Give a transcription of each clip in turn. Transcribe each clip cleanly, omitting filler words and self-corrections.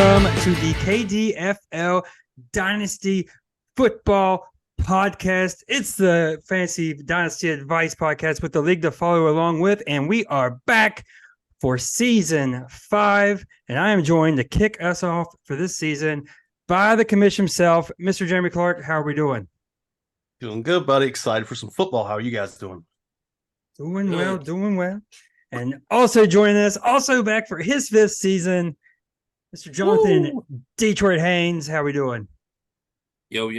welcome to the KDFL Dynasty Football Podcast. It's the Fantasy Dynasty Advice Podcast with the league to follow along with, and we are back for Season 5, and I am joined to kick us off for this season by the Commish himself, Mr. Jeremy Clark. How are we doing? Doing good, buddy. Excited for some football. How are you guys doing? Doing well. And also joining us, also back for his 5th season, Mr. Jonathan Detroit Haynes. How we doing? Yo.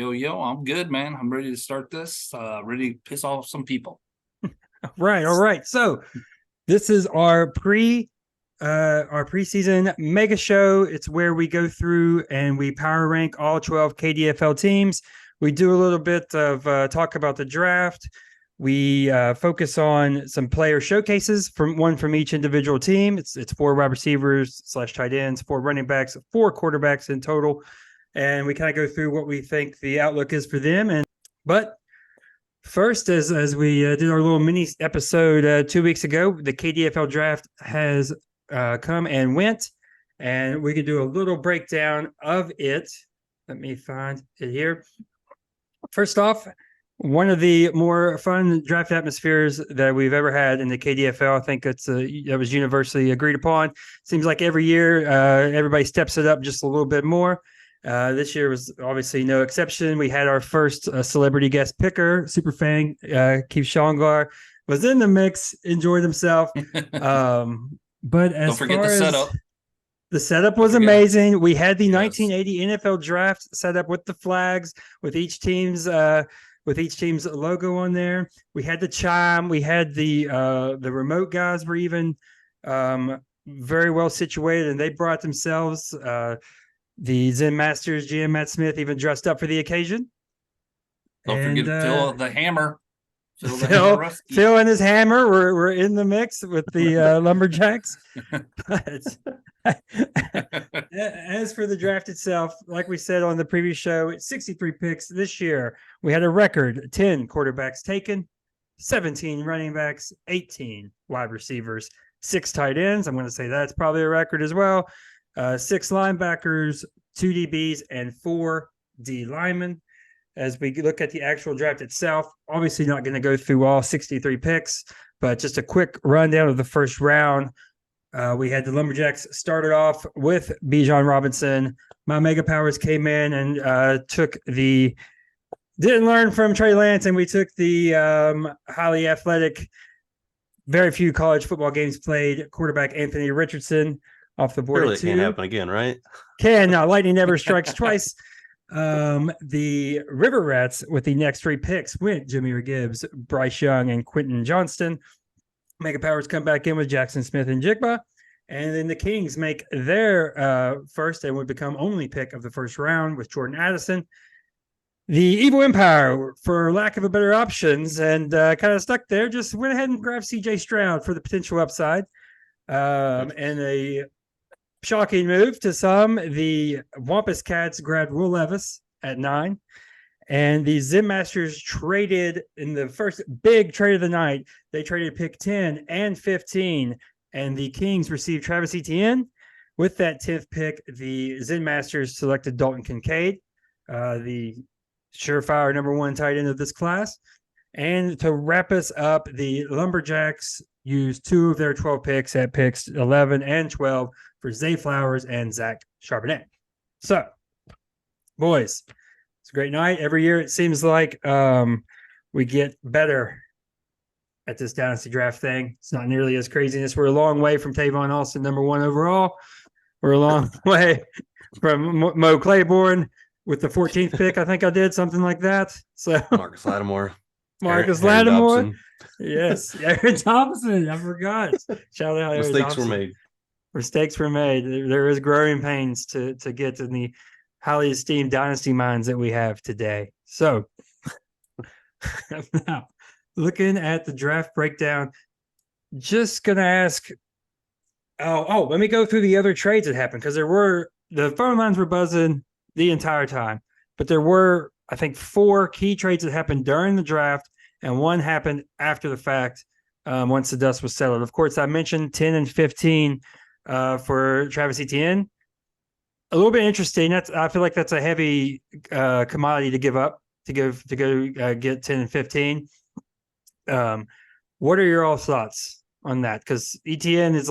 I'm good, man. I'm ready to start this. Ready to piss off some people. All right. So this is our preseason mega show. It's where we go through and we power rank all 12 KDFL teams. We do a little bit of talk about the draft. We focus on some player showcases from each individual team. It's 4 wide receivers / tight ends, 4 running backs, 4 quarterbacks in total, and we kind of go through what we think the outlook is for them. But first, as we did our little mini episode 2 weeks ago, the KDFL draft has come and went, and we could do a little breakdown of it. Let me find it here. First off, one of the more fun draft atmospheres that we've ever had in the KDFL. I think that was universally agreed upon. Seems like every year everybody steps it up just a little bit more. This year was obviously no exception. We had our first celebrity guest picker, Superfang Keith Shongar, was in the mix, enjoyed himself. But as Don't forget far the as setup. the setup was amazing. We had the 1980 NFL draft set up with the flags, with each team's logo on there. We had the chime. We had the remote guys were even very well situated, and they brought themselves. The Zen Masters GM Matt Smith even dressed up for the occasion. Don't forget Phil the Hammer. Phil and his hammer were in the mix with the Lumberjacks. But as for the draft itself, like we said on the previous show, it's 63 picks this year. We had a record 10 quarterbacks taken, 17 running backs, 18 wide receivers, 6 tight ends. I'm going to say that's probably a record as well. 6 linebackers, 2 DBs, and 4 D linemen. As we look at the actual draft itself, obviously not going to go through all 63 picks, but just a quick rundown of the first round. We had the Lumberjacks started off with Bijan Robinson. My Mega Powers came in and didn't learn from Trey Lance, and we took the highly athletic, very few college football games played quarterback Anthony Richardson off the board. Surely it can't happen again, right? Lightning never strikes twice. The River Rats with the next 3 picks went Jameer Gibbs, Bryce Young, and Quentin Johnston. Mega Powers come back in with Jackson Smith and Jigba. And then the Kings make their first and would become only pick of the first round with Jordan Addison. The Evil Empire, for lack of a better options, and kind of stuck there, just went ahead and grabbed CJ Stroud for the potential upside. And a shocking move to some, the Wampus Cats grabbed Will Levis at 9. And the Zen Masters traded in the first big trade of the night. They traded pick 10 and 15. And the Kings received Travis Etienne. With that 10th pick, the Zen Masters selected Dalton Kincaid, the surefire number 1 tight end of this class. And to wrap us up, the Lumberjacks used 2 of their 12 picks at picks 11 and 12 for Zay Flowers and Zach Charbonnet. So, boys, it's a great night. Every year it seems like we get better at this dynasty draft thing. It's not nearly as craziness. We're a long way from Tavon Austin, number 1 overall. We're a long way from Mo Claiborne with the 14th pick. I think I did something like that. So Marcus Lattimore. Aaron Lattimore. Yes. Aaron Thompson. I forgot. Shout out Aaron Mistakes Thompson. were made. Mistakes were made. There is growing pains to get to the highly esteemed dynasty minds that we have today. So now, looking at the draft breakdown, just going to ask, let me go through the other trades that happened, because the phone lines were buzzing the entire time, but there were, I think, 4 key trades that happened during the draft, and 1 happened after the fact once the dust was settled. Of course, I mentioned 10 and 15 for Travis Etienne. a little bit interesting. I feel like that's a heavy commodity to give up to go get 10 and 15. What are your all thoughts on that? Because ETN is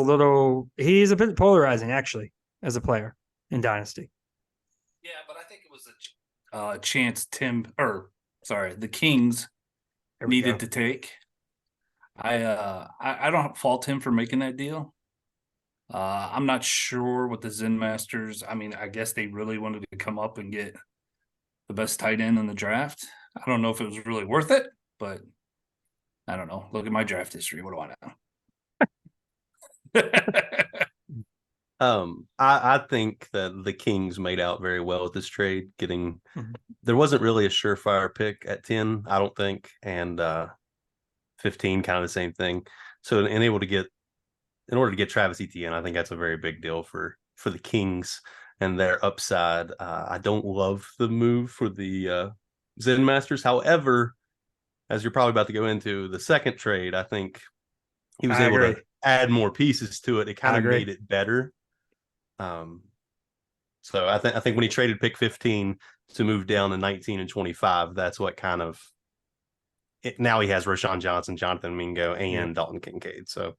he's a bit polarizing actually as a player in Dynasty. Yeah, but I think it was a chance the Kings needed to take. I don't fault him for making that deal. I'm not sure what the Zen Masters. I mean, I guess they really wanted to come up and get the best tight end in the draft. I don't know if it was really worth it, but I don't know. Look at my draft history. What do I know? I think that the Kings made out very well with this trade. There wasn't really a surefire pick at 10, I don't think, and 15 kind of the same thing. So in order to get Travis Etienne, I think that's a very big deal for the Kings and their upside. I don't love the move for the Zen Masters. However, as you're probably about to go into the second trade, I think he was able to add more pieces to it. It kind of made it better. So I think when he traded pick 15 to move down to 19 and 25, that's what kind of now he has Roschon Johnson, Jonathan Mingo, and Dalton Kincaid. So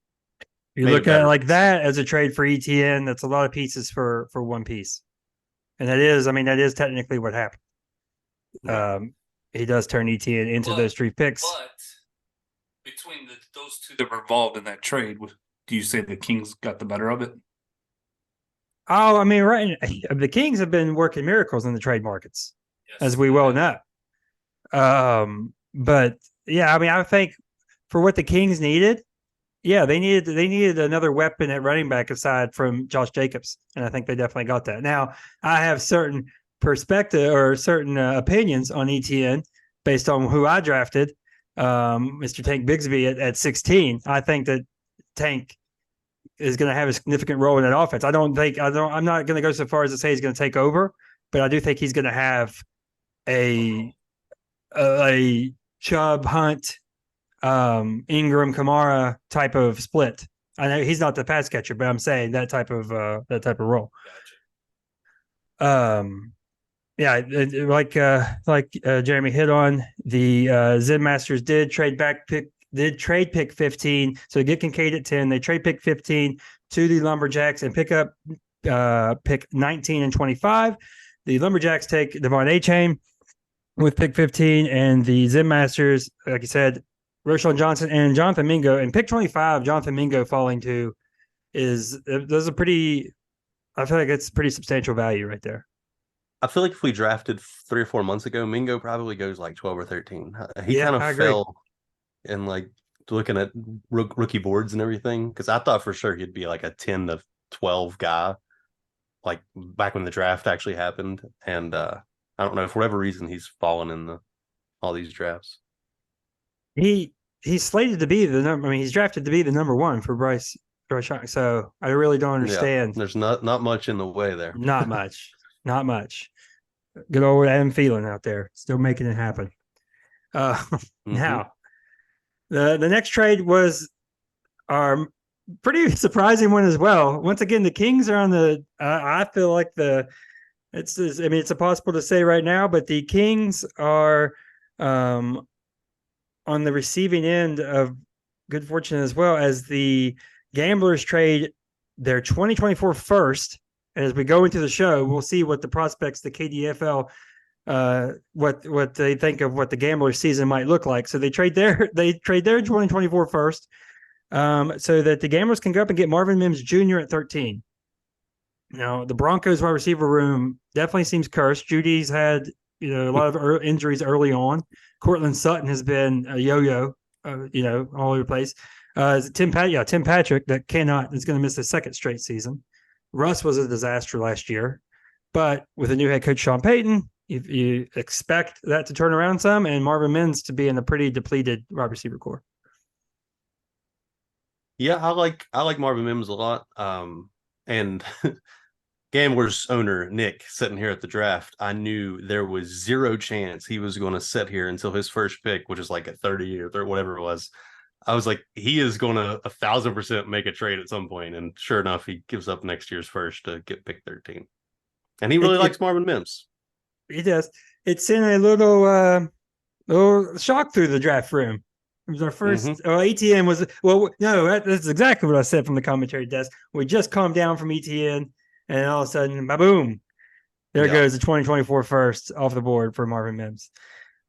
you look at it like that as a trade for ETN, that's a lot of pieces for one piece. And that is technically what happened. Right. He does turn ETN into those 3 picks. But between those two that were involved in that trade, do you say the Kings got the better of it? Oh, I mean, right. The Kings have been working miracles in the trade markets, as we well know. But yeah, I mean, I think for what the Kings needed, they needed another weapon at running back aside from Josh Jacobs, and I think they definitely got that. Now, I have certain perspective or certain opinions on ETN based on who I drafted, Mr. Tank Bigsby at 16. I think that Tank is going to have a significant role in that offense. I'm not going to go so far as to say he's going to take over, but I do think he's going to have a Chubb, Hunt, Ingram, Kamara type of split. I know he's not the pass catcher, but I'm saying that type of role. Gotcha. Like Jeremy hit on, the Zen Masters did trade pick 15. So they get Kincaid at 10. They trade pick 15 to the Lumberjacks and pick up pick 19 and 25. The Lumberjacks take Devon Achane with pick 15, and the Zen Masters, like you said, Roschon Johnson and Jonathan Mingo. And pick 25, Jonathan Mingo falling to I feel like it's pretty substantial value right there. I feel like if we drafted 3 or 4 months ago, Mingo probably goes like 12 or 13. He kind of fell in like looking at rookie boards and everything, because I thought for sure he'd be like a 10 to 12 guy, like back when the draft actually happened. And I don't know, for whatever reason, he's fallen in all these drafts. He's slated to be the number. I mean, he's drafted to be the number 1 for Bryce. So I really don't understand. Yeah, there's not much in the way there. Not much. Not much. Good old Adam Thielen out there, still making it happen. Now, the next trade was our pretty surprising one as well. Once again, the Kings are on the. I feel like it's impossible to say right now, but the Kings are on the receiving end of good fortune as well, as the Gamblers trade their 2024 first. And as we go into the show, we'll see what the prospects, the KDFL, what they think of what the Gamblers season might look like. So they trade their 2024 first, so that the Gamblers can go up and get Marvin Mims Jr. at 13. Now, the Broncos wide receiver room definitely seems cursed. Judy's had a lot of injuries early on. Cortland Sutton has been a yo-yo, all over the place. Tim Patrick is going to miss the second straight season. Russ was a disaster last year, but with a new head coach, Sean Payton, you expect that to turn around some, and Marvin Mims to be in a pretty depleted wide receiver core. Yeah, I like Marvin Mims a lot. And Gamblers owner Nick sitting here at the draft, I knew there was zero chance he was going to sit here until his first pick, which is like at 30 or 30, whatever it was. I was like, he is going to 1,000% make a trade at some point. And sure enough, he gives up next year's first to get pick 13. And he really likes Marvin Mims. He does. It sent a little shock through the draft room. It was our first. ATN was no. That's exactly what I said from the commentary desk. We just calmed down from ETN, and all of a sudden, boom! There goes the 2024 first off the board for Marvin Mims.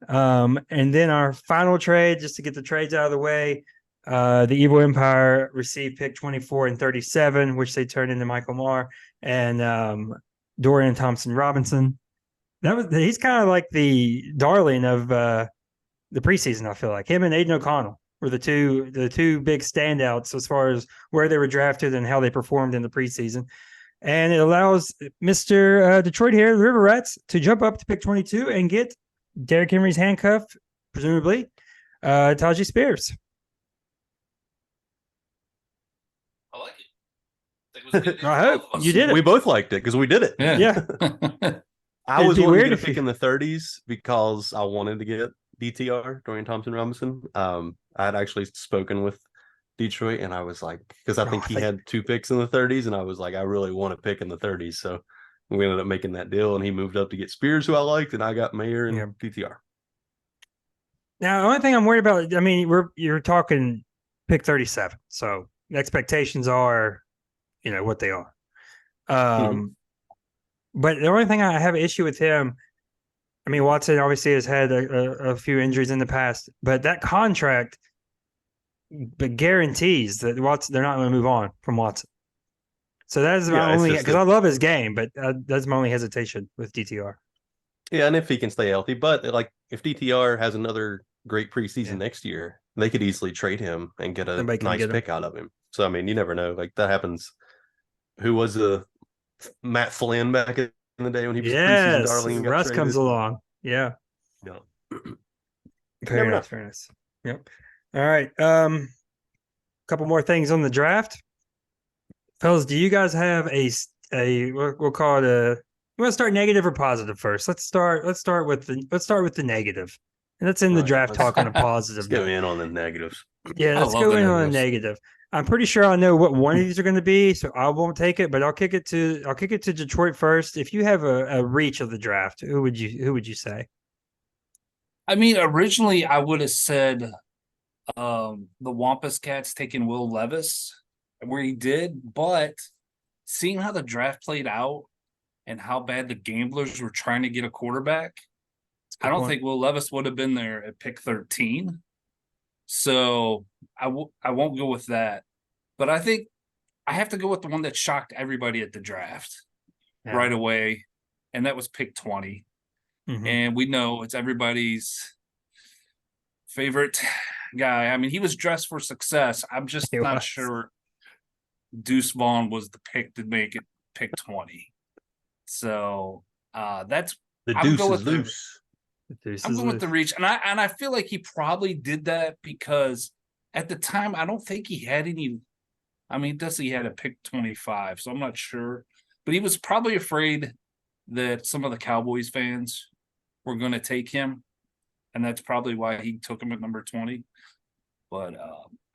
And then our final trade, just to get the trades out of the way, the Evil Empire received pick 24 and 37, which they turned into Michael Maher and Dorian Thompson-Robinson. He's kind of like the darling of the preseason. I feel like him and Aiden O'Connell were the two big standouts as far as where they were drafted and how they performed in the preseason. And it allows Mr. Detroit here, the River Rats, to jump up to pick 22 and get Derrick Henry's handcuff, presumably, Tajay Spears. I like it. I hope you did it. We both liked it because we did it. Yeah. I was wanting to get a pick in the 30s because I wanted to get DTR, Dorian Thompson-Robinson. I had actually spoken with Detroit, and I was like, because I think he had 2 picks in the 30s, and I was like, I really want a pick in the 30s. So we ended up making that deal, and he moved up to get Spears, who I liked, and I got Mayer and DTR. Now, the only thing I'm worried about, I mean, you're talking pick 37, so the expectations are, what they are. But the only thing I have an issue with him, I mean, Watson obviously has had a few injuries in the past, but that contract guarantees that they're not going to move on from Watson. So that is my only, because I love his game, but that's my only hesitation with DTR. Yeah, and if he can stay healthy, but like if DTR has another great preseason next year, they could easily trade him and get a nice pick out of him. So I mean, you never know. Like that happens. Who was Matt Flynn back in the day when he was preseason darling? Russ comes along. Yeah. Fair enough. Yep. All right. Couple more things on the draft. Fellas, do you guys have we'll call it you want to start negative or positive first? Let's start with the negative. And let's end the draft talk on a positive. Let's go in on the negatives. Yeah, let's go in on a negative. I'm pretty sure I know what one of these are going to be, so I won't take it, but I'll kick it to Detroit first. If you have a reach of the draft, who would you say? I mean, originally I would have said the Wampus Cats taking Will Levis where he did, but seeing how the draft played out and how bad the Gamblers were trying to get a quarterback, I don't think Will Levis would have been there at pick 13. So I won't go with that. But I think I have to go with the one that shocked everybody at the draft right away, and that was pick 20. Mm-hmm. And we know it's everybody's favorite guy. I mean, he was dressed for success. I'm just not sure Deuce Vaughn was the pick to make it pick 20. So that's the deuce is loose. I'm going with the reach, and I feel like he probably did that because at the time I don't think he had any. I mean, he had a pick 25, so I'm not sure, but he was probably afraid that some of the Cowboys fans were going to take him, and that's probably why he took him at number 20. But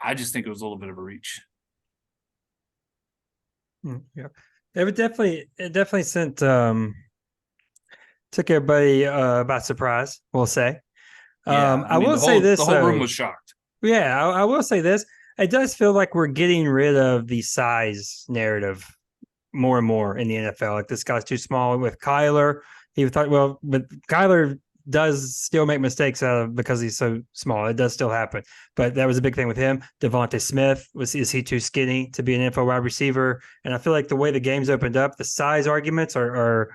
I just think it was a little bit of a reach. Yeah, it definitely sent. Took everybody by surprise, we'll say. I will say this. The whole room was shocked. Yeah, I will say this. It does feel like we're getting rid of the size narrative more and more in the NFL. Like this guy's too small. With Kyler, but Kyler does still make mistakes because he's so small. It does still happen. But that was a big thing with him. Devontae Smith, is he too skinny to be an NFL wide receiver? And I feel like the way the game's opened up, the size arguments are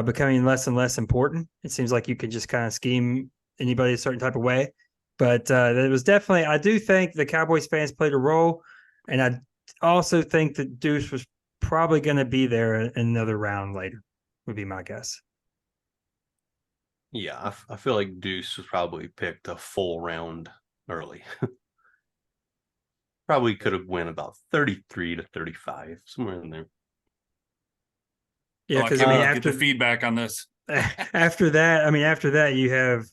becoming less and less important. It seems like you can just kind of scheme anybody a certain type of way. But it was definitely, I do think the Cowboys fans played a role. And I also think that Deuce was probably going to be there in another round later, would be my guess. Yeah, I feel like Deuce was probably picked a full round early. Probably could have went about 33 to 35, somewhere in there. Yeah, because after the feedback on this, after that, you have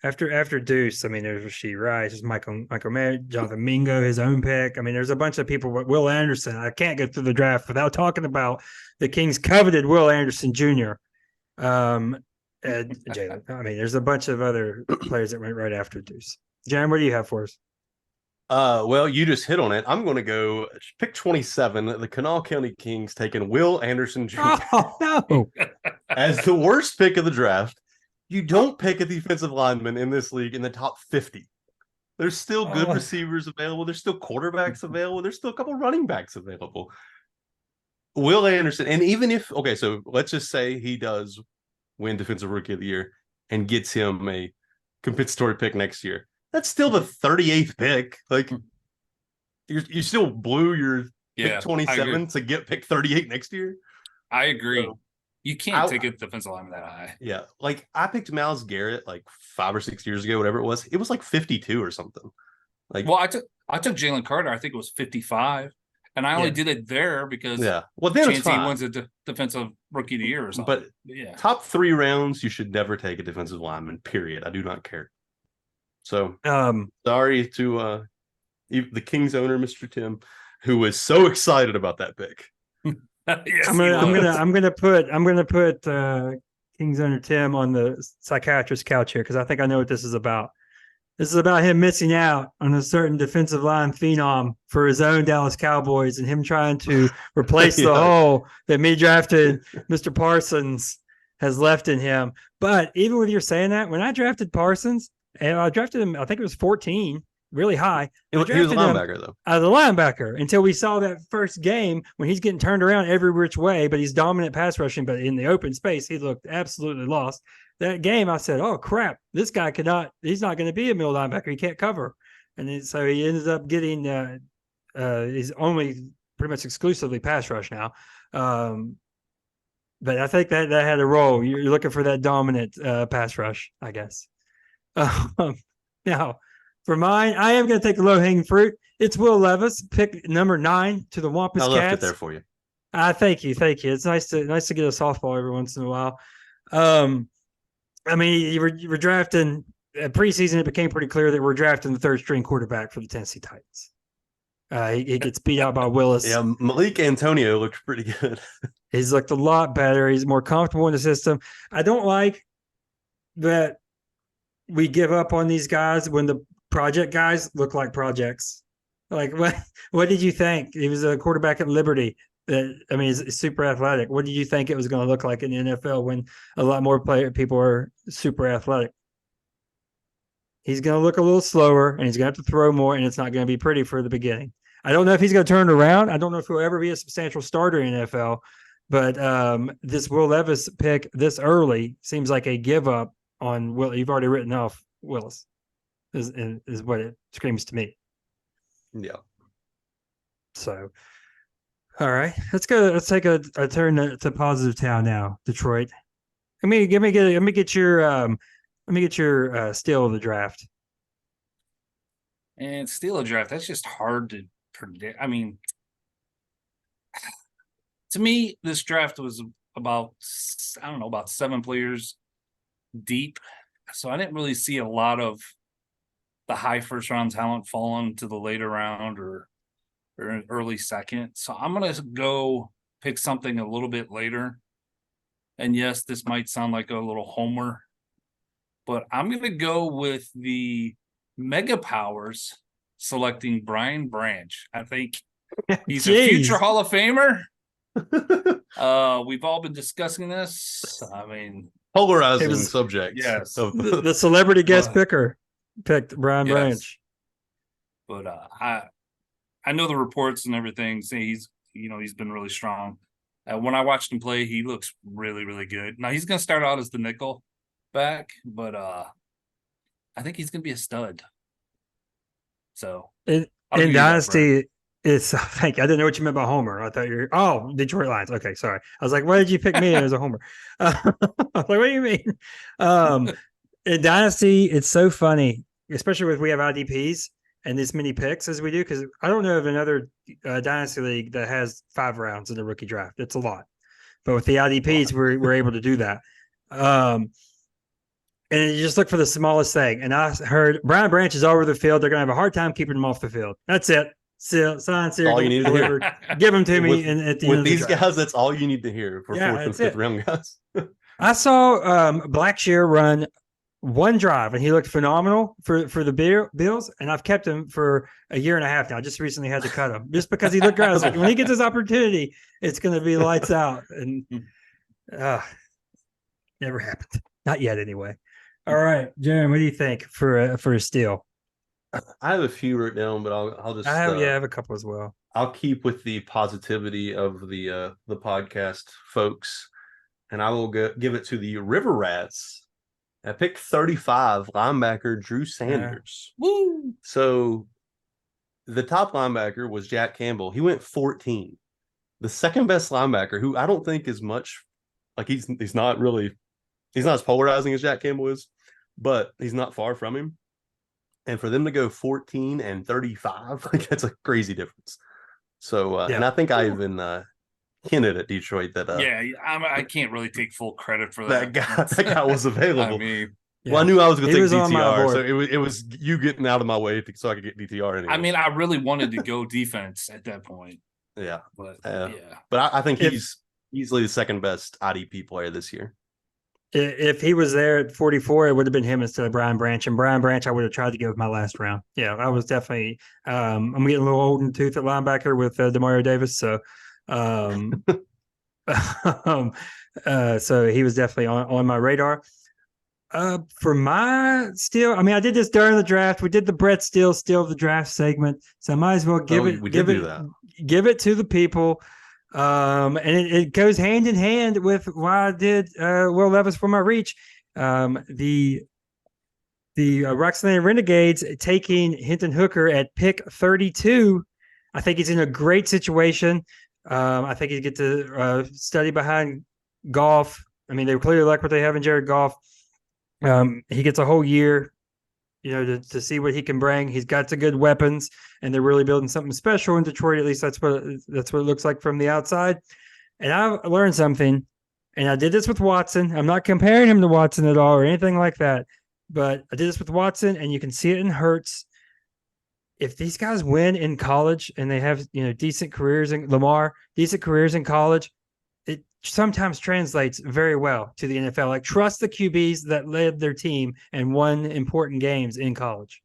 After Deuce, I mean, there's Rasheed Rice, there's Michael Mayer, Jonathan Mingo, his own pick. I mean, there's a bunch of people. Will Anderson. I can't get through the draft without talking about the Kings' coveted Will Anderson Jr. And Jalen. I mean, there's a bunch of other players that went right after Deuce. Jan, what do you have for us? Well, you just hit on it. I'm going to go pick 27. The Kanawha County Kings taking Will Anderson Jr. Oh no! as the worst pick of the draft. You don't pick a defensive lineman in this league in the top 50. There's still good receivers available. There's still quarterbacks available. There's still a couple running backs available. Will Anderson, and even if, okay, so let's just say he does win Defensive Rookie of the Year and gets him a compensatory pick next year. That's still the 38th pick. Like, you still blew your pick 27 to get pick 38 next year. I agree. So, you can't take a defensive lineman that high. Yeah. Like, I picked Myles Garrett like 5 or 6 years ago, whatever it was. It was like 52 or something. Like, well, I took Jalen Carter. I think it was 55. And I only did it there because well, then Chancey wins a defensive rookie of the year or something. But top 3 rounds, you should never take a defensive lineman, period. I do not care. So sorry to the Kings owner, Mr. Tim, who was so excited about that pick. Yes, I'm gonna put Kings owner Tim on the psychiatrist couch here because I think I know what this is about. This is about him missing out on a certain defensive line phenom for his own Dallas Cowboys and him trying to replace the hole that me drafted Mr. Parsons has left in him. But even with you saying that, when I drafted Parsons, and I drafted him, I think it was 14, really high. He was a linebacker, though. As a linebacker until we saw that first game when he's getting turned around every which way, but he's dominant pass rushing. But in the open space, he looked absolutely lost. That game, I said, oh, crap, this guy he's not going to be a middle linebacker. He can't cover. And so he ended up getting, he's only pretty much exclusively pass rush now. But I think that had a role. You're looking for that dominant pass rush, I guess. Now, for mine, I am going to take the low-hanging fruit. It's Will Levis, pick number 9 to the Wampus Cats. I left it there for you. Thank you. It's nice to get a softball every once in a while. I mean, you were drafting at preseason. It became pretty clear that we're drafting the third-string quarterback for the Tennessee Titans. He gets beat out by Willis. Yeah, Malik Antonio looked pretty good. He's looked a lot better. He's more comfortable in the system. I don't like that we give up on these guys when the project guys look like projects. Like, what did you think? He was a quarterback at Liberty. He's super athletic. What did you think it was going to look like in the NFL when a lot more people are super athletic? He's going to look a little slower, and he's going to have to throw more, and it's not going to be pretty for the beginning. I don't know if he's going to turn it around. I don't know if he'll ever be a substantial starter in the NFL, but this Will Levis pick this early seems like a give up on Will. You've already written off Willis, is what it screams to me. Yeah. So, all right, let's go. Let's take a turn to positive town now, Detroit. Let me get your steal of the draft. And steal a draft, that's just hard to predict. I mean, to me, this draft was about 7 players deep. So I didn't really see a lot of the high first round talent falling to the later round or an early second. So I'm going to go pick something a little bit later. And yes, this might sound like a little homer, but I'm going to go with the Mega Powers selecting Brian Branch. I think he's a future Hall of Famer. We've all been discussing this. I mean, polarizing subject. Yes. The celebrity guest picker picked Brian Branch. But I know the reports and everything say he's been really strong. When I watched him play, he looks really, really good. Now he's going to start out as the nickel back, but I think he's going to be a stud. So in Dynasty, it's thank you. I didn't know what you meant by homer. I thought Detroit Lions. Okay, sorry. I was like, why did you pick me as a homer? I was like, what do you mean? In Dynasty, it's so funny, especially if we have IDPs and this many picks as we do, because I don't know of another Dynasty league that has 5 rounds in the rookie draft. It's a lot. But with the IDPs, we're able to do that. And you just look for the smallest thing. And I heard Brian Branch is over the field. They're going to have a hard time keeping him off the field. That's it. Sign, all you need to hear. Give them to me. With, and at the with end of the these draft. guys, that's all you need to hear for fourth and fifth round guys. I saw Blackshear run one drive, and he looked phenomenal for the Bills. And I've kept him for a year and a half now. I just recently had to cut him just because he looked great. I was like, when he gets his opportunity, it's going to be lights out. And never happened. Not yet, anyway. All right, Jeremy, what do you think for a steal? I have a few written down, but I'll just I have a couple as well. I'll keep with the positivity of the podcast folks, and I will give it to the River Rats at pick 35, linebacker Drew Sanders. Woo! So the top linebacker was Jack Campbell. He went 14. The second best linebacker, who I don't think is much like he's not as polarizing as Jack Campbell is, but he's not far from him. And for them to go 14 and 35, like that's a crazy difference. So, and I think I even hinted at Detroit that I can't really take full credit for that. That guy was available. I mean, well, I knew I was going to take DTR, so it was you getting out of my way so I could get DTR anyway. I mean, I really wanted to go defense at that point. Yeah, but but I think he's easily the second best IDP player this year. If he was there at 44, it would have been him instead of Brian Branch. And Brian Branch, I would have tried to go with my last round. Yeah, I was definitely. I'm getting a little old in the tooth at linebacker with Demario Davis, so so he was definitely on my radar. For my steal, I mean, I did this during the draft. We did the Brett steal of the draft segment, so I might as well give it to the people. And it goes hand in hand with why I did Will Levis for my reach. The Roxanne Renegades taking Hinton Hooker at pick 32. I think he's in a great situation. I think he get to study behind Goff. I mean, they clearly like what they have in Jared Goff. He gets a whole year, to see what he can bring. He's got some good weapons, and they're really building something special in Detroit. At least that's what it looks like from the outside. And I've learned something, and I did this with Watson. I'm not comparing him to Watson at all or anything like that, but I did this with Watson, and you can see it in Hurts. If these guys win in college and they have decent careers in decent careers in college, it sometimes translates very well to the NFL. Like, trust the QBs that led their team and won important games in college.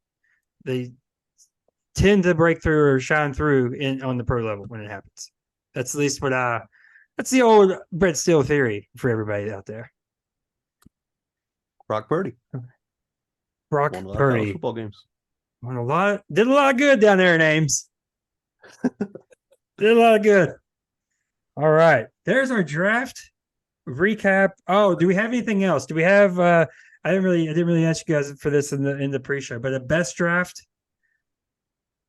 They tend to break through or shine through on the pro level when it happens. That's at least that's the old Brett Steele theory for everybody out there. Brock Purdy. Brock Purdy. Football games. Did a lot of good down there in Ames. Did a lot of good. All right. There's our draft recap. Oh, do we have anything else? Do we have I didn't really ask you guys for this in the pre-show, but a best draft?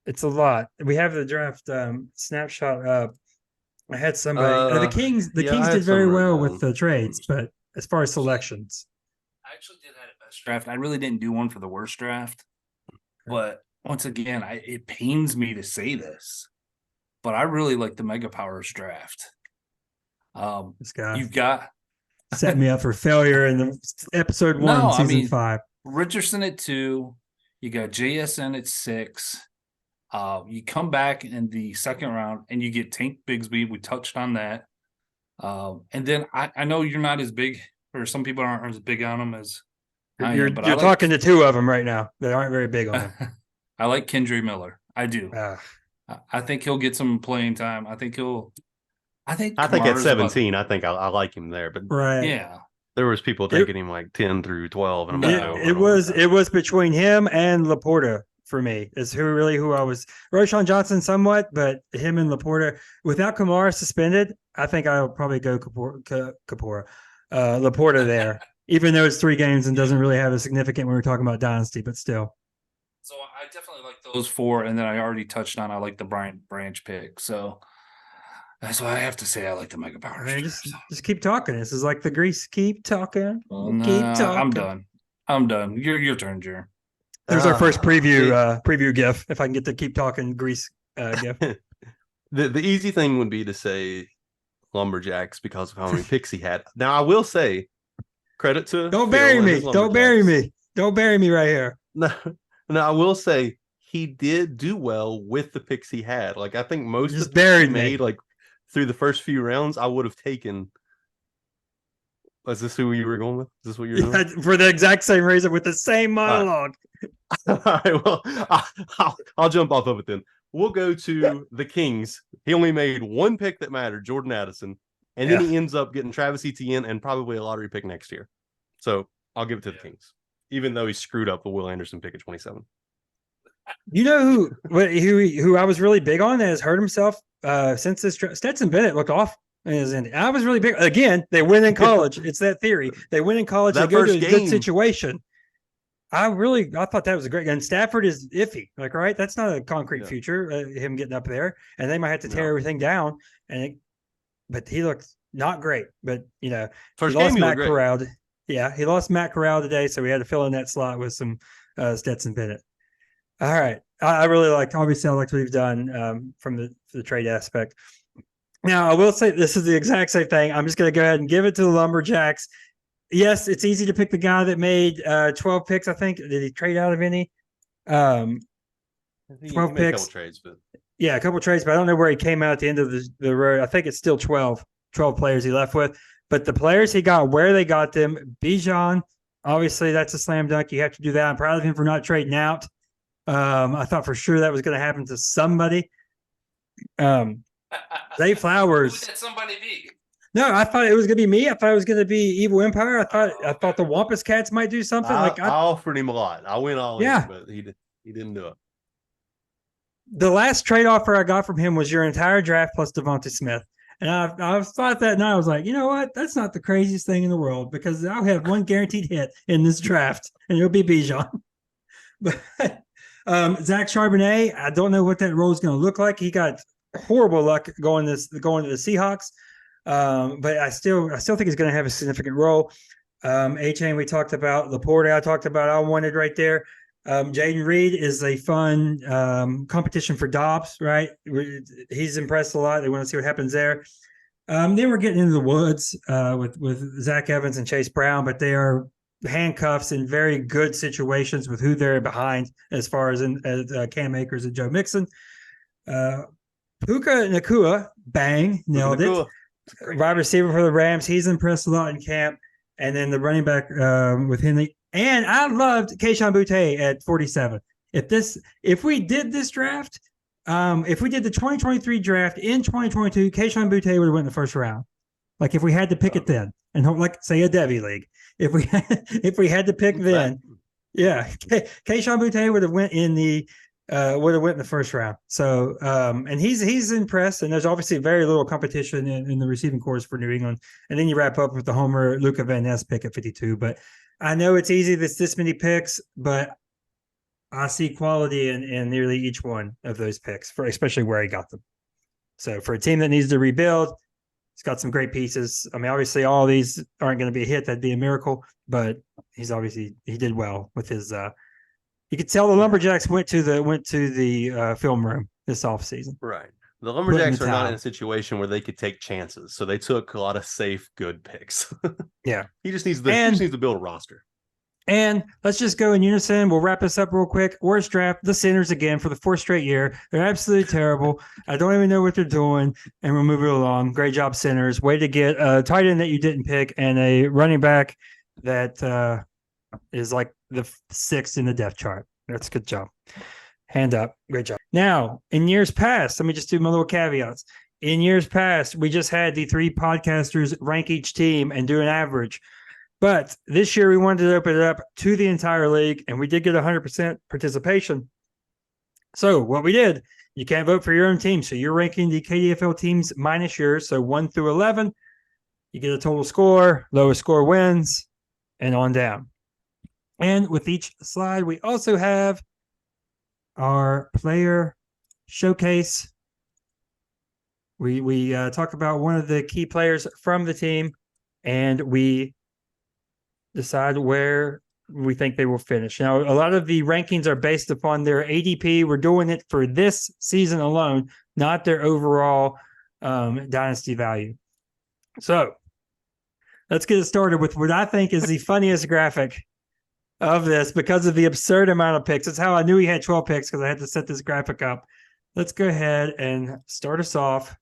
It's a lot. We have the draft snapshot up. I had somebody the Kings did very well with the trades, but as far as selections. I actually did have a best draft. I really didn't do one for the worst draft. But once again, it pains me to say this, but I really like the Mega Powers draft. This guy, you've got set me up for failure in the episode 1, season 5. Richardson at 2, you got JSN at 6. You come back in the second round and you get Tank Bigsby. We touched on that. And then I know you're not as big, or some people aren't as big on him as you're talking to two of them right now that aren't very big on him. I like Kendre Miller. I do. I think he'll get some playing time. I think at 17, I think I like him there. But right, yeah, there was people taking him like 10 through 12, and it was between him and Laporta for me. Is who I was. Roshan Johnson somewhat, but him and Laporta. Without Kamara suspended, I think I'll probably go Laporta there. Even though it's 3 games and doesn't really have a significant when we're talking about dynasty, but still. So I definitely like those 4, and then I already touched on I like the Brian Branch pick. So that's why I have to say I like the Mega Powers. I mean, just keep talking. This is like the grease. Keep talking. Keep talking. I'm done. Your turn, Jer. There's our first preview gif. If I can get the keep talking grease gif. The easy thing would be to say Lumberjacks because of how many picks he had. Now I will say, credit to Don't Phil bury and me. his Don't bury Lumberjacks. me. Don't bury me right here. No, no, I will say he did do well with the picks he had. Like I think most Just of the picks he buried me. made, like through the first few rounds, I would have taken. Is this who you were going with? Is this what you're doing? For the exact same reason with the same monologue. All right, well, I'll jump off of it then. We'll go to the Kings. He only made one pick that mattered, Jordan Addison, and then he ends up getting Travis Etienne and probably a lottery pick next year. So I'll give it to the Kings, even though he screwed up the Will Anderson pick at 27. You know who I was really big on that has hurt himself since this Stetson Bennett looked off. I was really big. Again, they win in college. It's that theory. They win in college. They go to a good situation. I thought that was a great. And Stafford is iffy. Like, right? That's not a concrete future. Him getting up there, and they might have to tear everything down. But he looked not great. But First he lost game, Matt Corral. Yeah, he lost Matt Corral today, so we had to fill in that slot with some Stetson Bennett. All right, I really liked. Obviously, I liked what he's done from the trade aspect. Now, I will say this is the exact same thing. I'm just going to go ahead and give it to the Lumberjacks. Yes, it's easy to pick the guy that made 12 picks, I think. Did he trade out of any? 12 picks. A couple trades, but yeah, a couple trades, but I don't know where he came out at the end of the road. I think it's still 12 players he left with. But the players he got, where they got them, Bijan, obviously that's a slam dunk. You have to do that. I'm proud of him for not trading out. I thought for sure that was going to happen to somebody. Zay Flowers. Who did somebody be? No, I thought it was going to be me. I thought it was going to be Evil Empire. I thought the Wampus Cats might do something. I offered him a lot. I went all in, but he didn't do it. The last trade offer I got from him was your entire draft plus Devontae Smith. And I thought that night, I was like, you know what? That's not the craziest thing in the world because I'll have one guaranteed hit in this draft, and it'll be Bijan. But Zach Charbonnet, I don't know what that role is going to look like. He got horrible luck going to the Seahawks. But I still think he's going to have a significant role. A-Chain, we talked about. Laporte, I talked about. I wanted right there. Jaden Reed is a fun competition for Dobbs, right? He's impressed a lot. They want to see what happens there. Then we're getting into the woods with Zach Evans and Chase Brown, but they are handcuffs in very good situations with who they're behind as far as Cam Akers and Joe Mixon. Puka Nacua, bang, nailed it. Wide receiver for the Rams. He's impressed a lot in camp. And then the running back with Henley. And I loved Kayshon Boutte at 47. If we did this draft, if we did the 2023 draft in 2022, Kayshon Boutte would have went in the first round. Like if we had to pick it then, and like say a Debbie league, if we had to pick then, yeah, Kayshon Boutte would have went in the first round. So and he's impressed, and there's obviously very little competition in the receiving corps for New England. And then you wrap up with the homer Luca Van Ness pick at 52. But I know it's easy. There's this many picks, but I see quality in nearly each one of those picks, for especially where he got them. So for a team that needs to rebuild, he's got some great pieces. I mean, obviously all these aren't going to be a hit. That'd be a miracle, but he did well with his you could tell the Lumberjacks went to the film room this offseason. Right. The Lumberjacks are not in a situation where they could take chances, so they took a lot of safe, good picks. Yeah. He just needs to build a roster. And let's just go in unison. We'll wrap this up real quick. Worst draft, the Centers again for the fourth straight year. They're absolutely terrible. I don't even know what they're doing, and we'll move it along. Great job, Centers. Way to get a tight end that you didn't pick and a running back that is like the sixth in the depth chart. That's a good job. Hand up. Great job. Now, in years past, let me just do my little caveats. In years past, we just had the three podcasters rank each team and do an average. But this year, we wanted to open it up to the entire league, and we did get 100% participation. So what we did, you can't vote for your own team. So you're ranking the KDFL teams minus yours. So 1 through 11, you get a total score. Lowest score wins, and on down. And with each slide, we also have our player showcase. We talk about one of the key players from the team, and we decide where we think they will finish. Now, a lot of the rankings are based upon their ADP. We're doing it for this season alone, not their overall dynasty value. So let's get it started with what I think is the funniest graphic of this because of the absurd amount of picks. That's how I knew he had 12 picks because I had to set this graphic up. Let's go ahead and start us off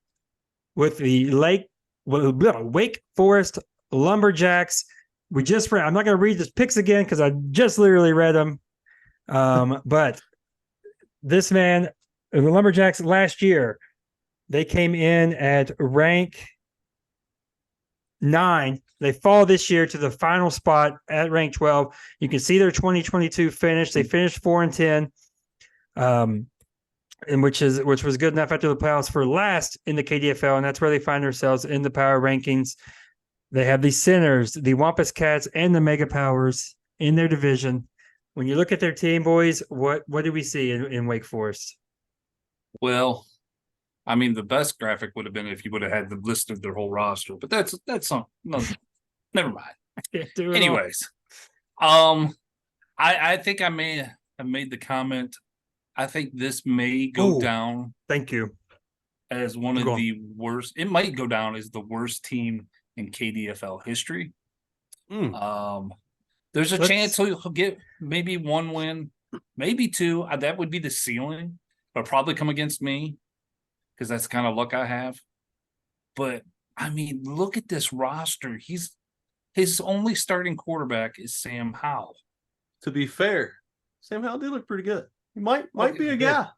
with the Wake Forest Lumberjacks. We just read, I'm not going to read the picks again because I just literally read them. But this man, the Lumberjacks last year, they came in at rank 9. They fall this year to the final spot at rank 12. You can see their 2022 finish. They finished 4-10, and which was good enough after the playoffs for last in the KDFL, and that's where they find themselves in the power rankings. They have the Sinners, the Wampus Cats, and the Mega Powers in their division. When you look at their team, boys, what do we see in Wake Forest? Well, I mean, the best graphic would have been if you would have had the list of their whole roster, but that's no, never mind. Anyways, I think I may have made the comment. I think this may go down. Thank you. As one of the worst. It might go down as the worst team in KDFL history. There's a chance he'll get maybe 1 win, maybe 2. That would be the ceiling, but probably come against me because that's the kind of luck I have. But I mean, look at this roster. His only starting quarterback is Sam Howell. To be fair, Sam Howell did look pretty good. He might be a guy.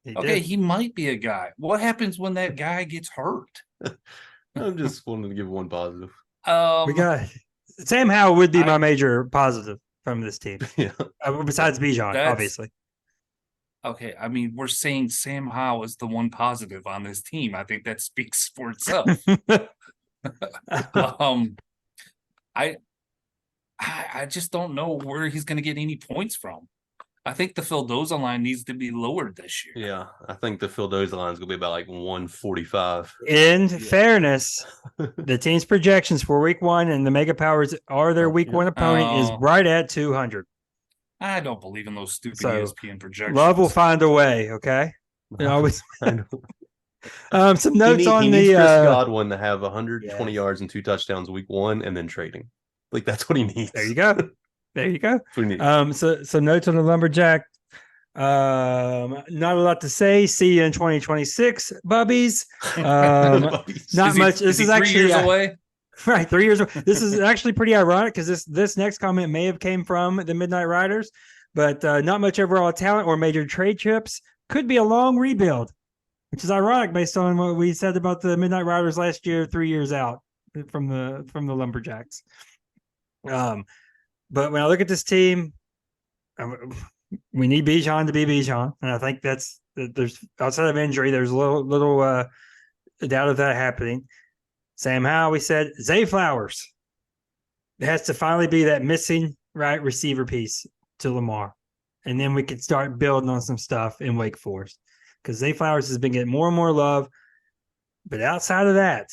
He might be a guy. What happens when that guy gets hurt? I'm just wanting to give one positive. We got Sam Howell would be my major positive from this team. Yeah. Besides Bijan, obviously. Okay, I mean, we're saying Sam Howell is the one positive on this team. I think that speaks for itself. I just don't know where he's going to get any points from. I think the Fildoza line needs to be lowered this year. Yeah, I think the Fildoza line is going to be about like 145. In fairness, the team's projections for week 1 and the Mega Powers are their week 1 opponent is right at 200. I don't believe in those stupid ESPN projections. Love will find a way, okay? Always. Some notes he needs Chris Godwin to have 120 yards and 2 touchdowns week 1 and then trading. Like, that's what he needs. There you go. That's what he needs. So notes on the Lumberjack. Not a lot to say. See you in 2026, Bubbies. Not much. This is actually 3 years away. Right, 3 years away. This is actually pretty ironic because this next comment may have came from the Midnight Riders, but not much overall talent or major trade trips. Could be a long rebuild, which is ironic based on what we said about the Midnight Riders last year, 3 years out from the Lumberjacks. But when I look at this team, we need Bijan to be Bijan, and I think there's outside of injury, there's a little doubt of that happening. Sam Howell, we said Zay Flowers. It has to finally be that missing right receiver piece to Lamar, and then we can start building on some stuff in Wake Forest because Zay Flowers has been getting more and more love. But outside of that,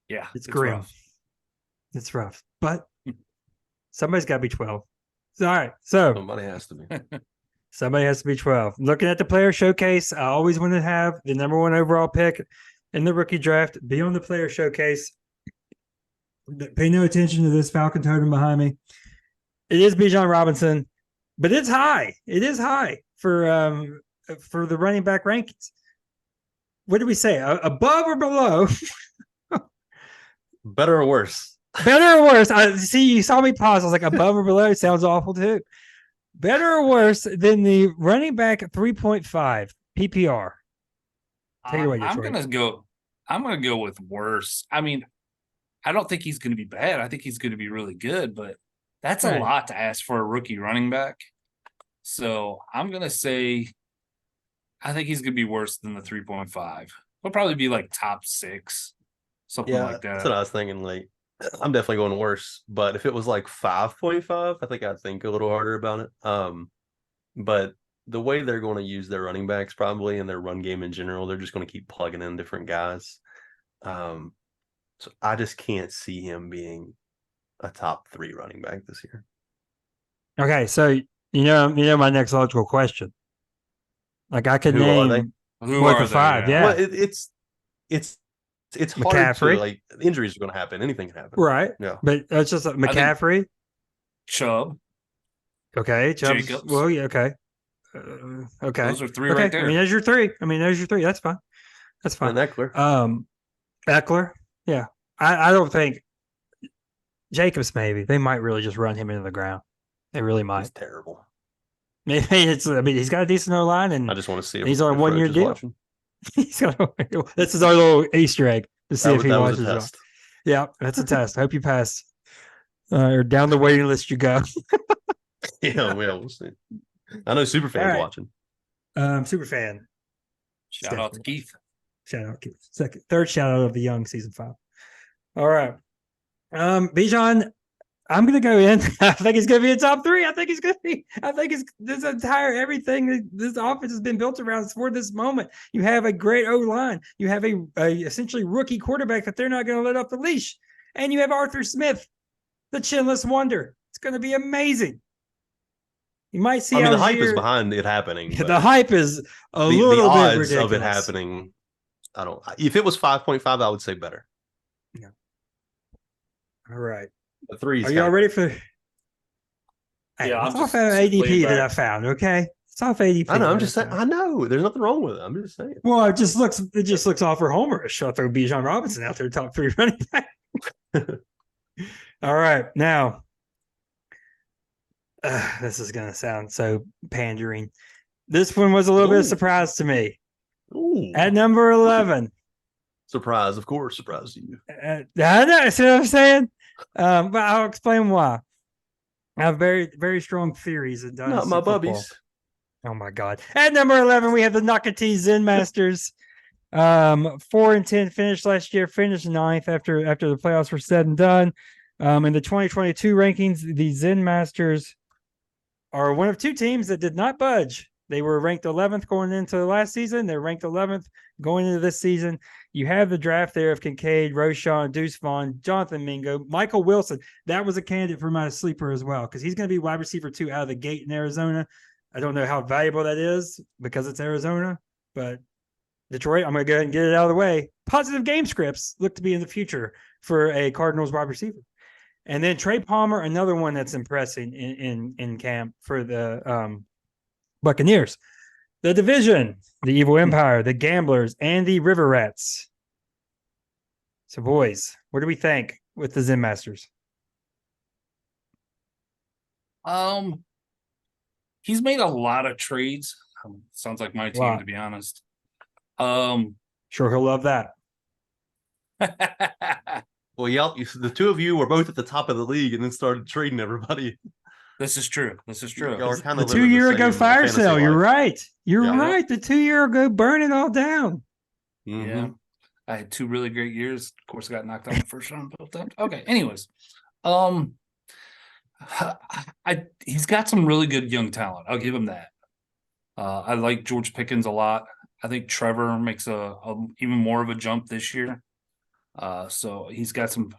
yeah, it's grim. Rough. It's rough, but somebody's got to be 12. All right, so somebody has to be. Somebody has to be 12. Looking at the player showcase, I always want to have the number 1 overall pick in the rookie draft be on the player showcase. Pay no attention to this Falcon totem behind me. It is Bijan Robinson, but it's high. It is high for the running back rankings. What did we say? Above or below? Better or worse? Better or worse? See, you saw me pause. I was like, above or below? It sounds awful too. Better or worse than the running back 3.5 PPR? Take it away, I'm gonna go with worse. I mean, I don't think he's gonna be bad. I think he's gonna be really good, but that's a lot to ask for a rookie running back. So I'm gonna say I think he's gonna be worse than the 3.5. He'll probably be like top 6, something like that. That's what I was thinking. Like, I'm definitely going worse, but if it was like 5.5, I think I'd think a little harder about it. But the way they're going to use their running backs probably and their run game in general, they're just going to keep plugging in different guys. So I just can't see him being a top 3 running back this year. Okay, so you know my next logical question. Like I could name who are they? 5. Yeah, well, it's It's hard McCaffrey. to like injuries are going to happen. Anything can happen. Right. Yeah. But it's just like McCaffrey. Chubb. Okay. Chubb's, Jacobs. well, yeah. Okay. Okay. Those are three okay. right there. I mean, there's your three. That's fine. That's fine. And Eckler. Eckler. Yeah. I don't think Jacobs, maybe. They might really just run him into the ground. They really might. He's terrible. Maybe he's got a decent O-line, and I just want to see if he's on a if 1 year Roach is deal. watching. This is our little Easter egg to see if he that watches. was a it. test. Yeah, that's a test. I hope you pass. Or down the waiting list you go. Yeah, we'll see. I know Superfan's All right. watching. Super fan. Shout out to Keith. Shout out Keith. Third shout out of the Young season 5. All right. Bijan, I'm gonna go in. I think he's gonna be a top 3. I think this entire everything this offense has been built around is for this moment. You have a great O-line. You have a essentially rookie quarterback that they're not gonna let off the leash. And you have Arthur Smith, the chinless wonder. It's gonna be amazing. You might see. The hype is behind it happening. The hype is a little the bit odds ridiculous. of it happening. I don't. If it was 5.5, I would say better. Yeah. All right. The 3. Are y'all ready for? Hey, Yeah, it's I'm off just ADP laying that I back. found. Okay, it's off ADP. I know. I'm that just saying. found. I know. There's nothing wrong with it. I'm just saying. Well, it just looks awful homerish. I'll throw Bijan Robinson out there, top 3 running back. All right, now this is gonna sound so pandering. This one was a little bit of surprise to me. Ooh. At number 11. Surprise, of course, surprise to you. I know, see what I'm saying? But I'll explain why. I have very, very strong theories in dynasty Not my football. bubbies. Oh my God! At number 11, we have the Nakati Zen Masters. 4-10 finished last year. Finished 9th after the playoffs were said and done. In the 2022 rankings, the Zen Masters are one of 2 teams that did not budge. They were ranked 11th going into the last season. They're ranked 11th going into this season. You have the draft there of Kincaid, Roschon, Deuce Vaughn, Jonathan Mingo, Michael Wilson. That was a candidate for my sleeper as well because he's going to be wide receiver 2 out of the gate in Arizona. I don't know how valuable that is because it's Arizona, but Detroit, I'm going to go ahead and get it out of the way. Positive game scripts look to be in the future for a Cardinals wide receiver. And then Trey Palmer, another one that's impressing in camp for the Buccaneers. The division, the Evil Empire, the Gamblers, and the River Rats. So, boys, what do we think with the Zen Masters? He's made a lot of trades. Sounds like my team, Wow. to be honest. Sure, he'll love that. Well, y'all, the 2 of you were both at the top of the league and then started trading everybody. This is true. Y'all are kind The of 2 year ago fire fantasy sale. You're life. right. You're Yeah. right. The 2 year ago burn it all down. Mhm. Yeah. I had 2 really great years. Of course, I got knocked out in the first round. Okay. Anyways, he's got some really good young talent. I'll give him that. I like George Pickens a lot. I think Trevor makes a even more of a jump this year. So he's got some.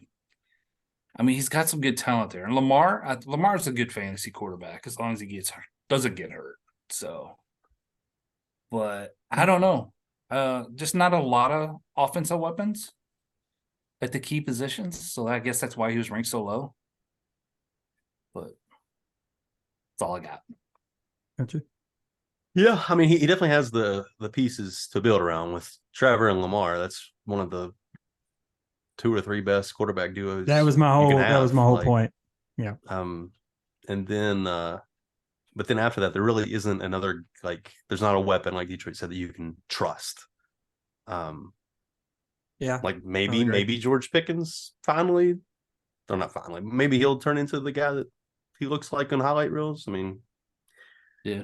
He's got some good talent there. And Lamar's a good fantasy quarterback as long as he doesn't get hurt. So, but I don't know. Just not a lot of offensive weapons at the key positions. So I guess that's why he was ranked so low. But that's all I got. Gotcha. Yeah, he definitely has the pieces to build around with Trevor and Lamar. That's one of the 2 or 3 best quarterback duos. That was my whole point. Yeah. And then but then after that, there really isn't another, there's not a weapon like Detroit said that you can trust. Yeah. Maybe George Pickens finally, or not finally, maybe he'll turn into the guy that he looks like on highlight reels. Yeah.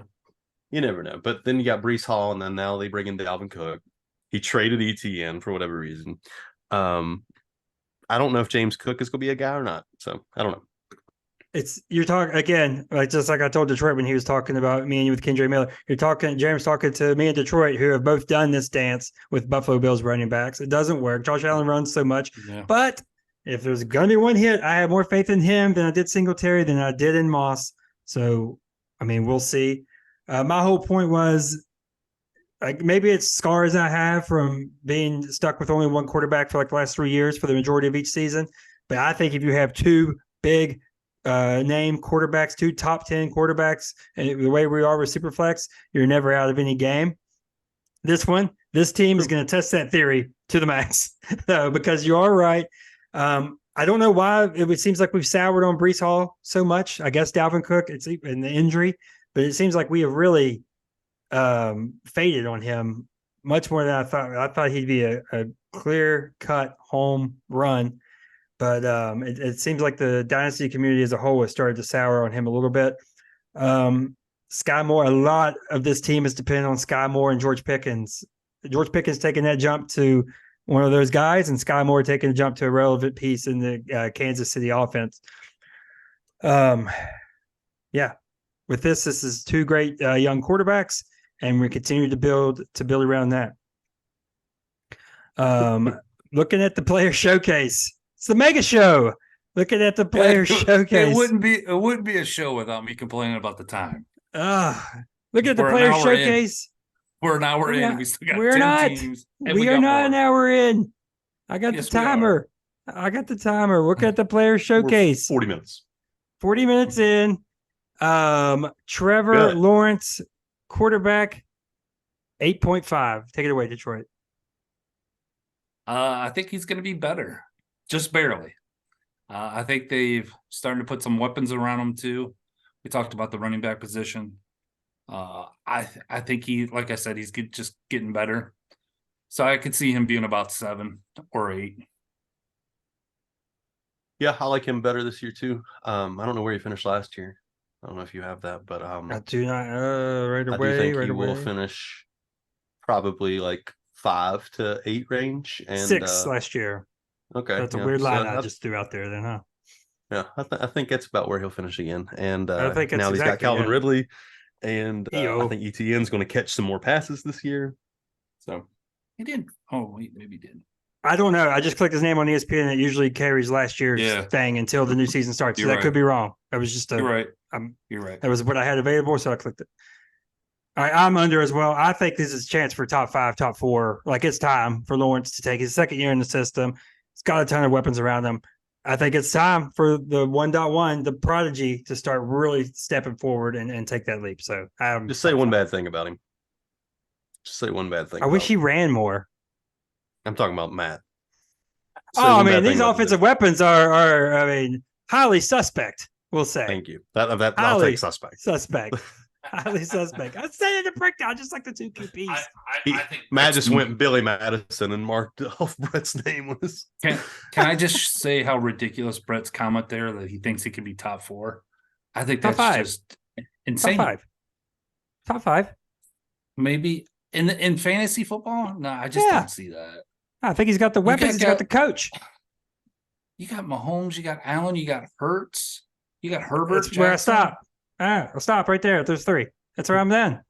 You never know. But then you got Breece Hall, and then now they bring in Dalvin Cook. He traded ETN for whatever reason. I don't know if James Cook is going to be a guy or not. So I don't know. You're talking again, just like I told Detroit when he was talking about me and you with Kendra Miller. James talking to me and Detroit, who have both done this dance with Buffalo Bills running backs. It doesn't work. Josh Allen runs so much, but if there's going to be one hit, I have more faith in him than I did Singletary than I did in Moss. So, we'll see. My whole point was like maybe it's scars I have from being stuck with only one quarterback for like the last 3 years for the majority of each season. But I think if you have two big name quarterbacks, two top 10 quarterbacks, and the way we are with Superflex, you're never out of any game. This team is going to test that theory to the max, because you are right. I don't know why it seems like we've soured on Breece Hall so much. I guess Dalvin Cook, it's in the injury, but it seems like we have really faded on him much more than I thought. I thought he'd be a clear cut home run, but it seems like the dynasty community as a whole has started to sour on him a little bit. Sky Moore, a lot of this team is dependent on Sky Moore and George Pickens. George Pickens taking that jump to one of those guys, and Sky Moore taking a jump to a relevant piece in the Kansas City offense. Yeah, with this is two great young quarterbacks, and we continue to build around that. Looking at the player showcase, it's the mega show. Looking at the player showcase, it wouldn't be a show without me complaining about the time. Look at the player showcase. We're an hour in, and we still got 10 teams. We are not an hour in. I got the timer. Look at the player showcase. 40 minutes. 40 minutes in. Trevor Lawrence, quarterback, 8.5. Take it away, Detroit. I think he's going to be better, just barely. I think they've started to put some weapons around him too. We talked about the running back position. I think he, like I said, he's just getting better. So I could see him being about 7 or 8. Yeah, I like him better this year too. I don't know where he finished last year. I don't know if you have that, but I do not. Right away. I do think he will finish probably like 5 to 8 range, and 6 last year. Okay, that's a weird line I just threw out there, then, huh? Yeah, I think that's about where he'll finish again. And I think now he's got Calvin Ridley, and I think ETN's going to catch some more passes this year. So he did. Oh wait, maybe he did. I don't know. I just clicked his name on ESPN, and it usually carries last year's thing until the new season starts. So that could be wrong. That was just You're right. You're right. That was what I had available, so I clicked it. All right, I'm under as well. I think this is a chance for top 5, top 4. Like, it's time for Lawrence to take his second year in the system. He's got a ton of weapons around him. I think it's time for the 1.1, the prodigy, to start really stepping forward and take that leap. So just say one bad thing about him. Just say one bad thing. I wish he ran more. I'm talking about Matt. I mean, these offensive weapons are highly suspect, we'll say. Thank you. I'll take suspect. Highly suspect. I said it in a breakdown, just like the 2 QPs. I think Matt just went Billy Madison and marked off Brett's name with his. Can I just say how ridiculous Brett's comment there that he thinks he could be top 4? I think that's just insane. Top 5. Maybe in fantasy football? No, I just don't see that. I think he's got the weapons. He's got the coach. You got Mahomes. You got Allen. You got Hurts. You got Herbert. That's where I stop. I'll stop right there. There's 3. That's where I'm then.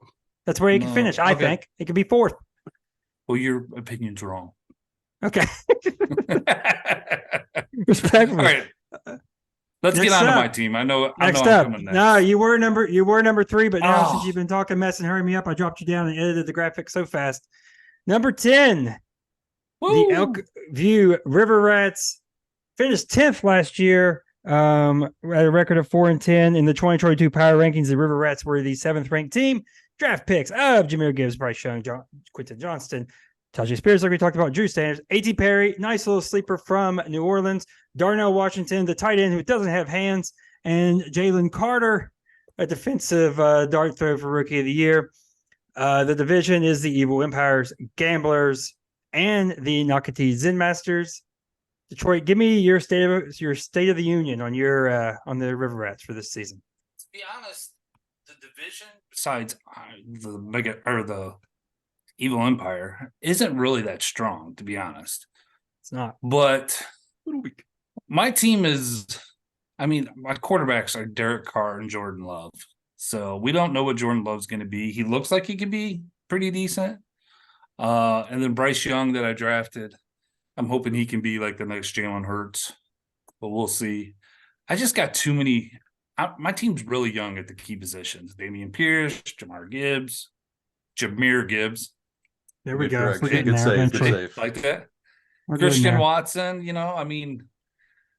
That's where he can finish. I think it could be 4th. Well, your opinion's wrong. Okay. Respectful. All right. Let's get on to my team. I know I'm coming next. No, you were number 3, but now since you've been talking mess and hurrying me up, I dropped you down and edited the graphic so fast. Number 10. Woo! The Elk View River Rats finished 10th last year at a record of 4-10 in the 2022 Power Rankings. The River Rats were the 7th ranked team. Draft picks of Jahmyr Gibbs, Bryce Young, Quentin Johnston, Tajay Spears, like we talked about, Drew Sanders, A.T. Perry, nice little sleeper from New Orleans, Darnell Washington, the tight end who doesn't have hands, and Jalen Carter, a defensive dart throw for Rookie of the Year. The division is the Evil Empires, Gamblers, and the Nakati Zen Masters. Detroit, give me your state of the union on on the River Rats for this season. To be honest, the division, besides the Evil Empire, isn't really that strong. To be honest, it's not. But my team is. I mean, my quarterbacks are Derek Carr and Jordan Love. So we don't know what Jordan Love's going to be. He looks like he could be pretty decent. And then Bryce Young that I drafted, I'm hoping he can be like the next Jalen Hurts, but we'll see. I just got too many. My team's really young at the key positions. Damian Pierce, Jahmyr Gibbs. There we Good go. correction. We're getting Good there save. eventually. Good save. Like that. We're getting Christian there. Watson, I mean,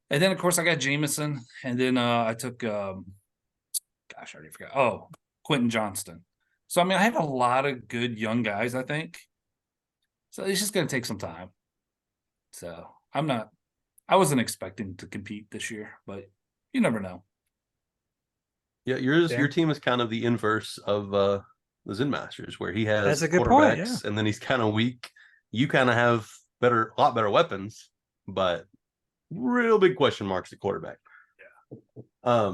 and then of course I got Jameson, and then I took gosh, I already forgot. Oh, Quentin Johnston. So I mean, I have a lot of good young guys, I think. So it's just gonna take some time. So I wasn't expecting to compete this year, but you never know. Yeah, your team is kind of the inverse of the Zen Masters, where he has That's a good quarterbacks, point, yeah. and then he's kind of weak. You kind of have a lot better weapons, but real big question marks at quarterback. Yeah.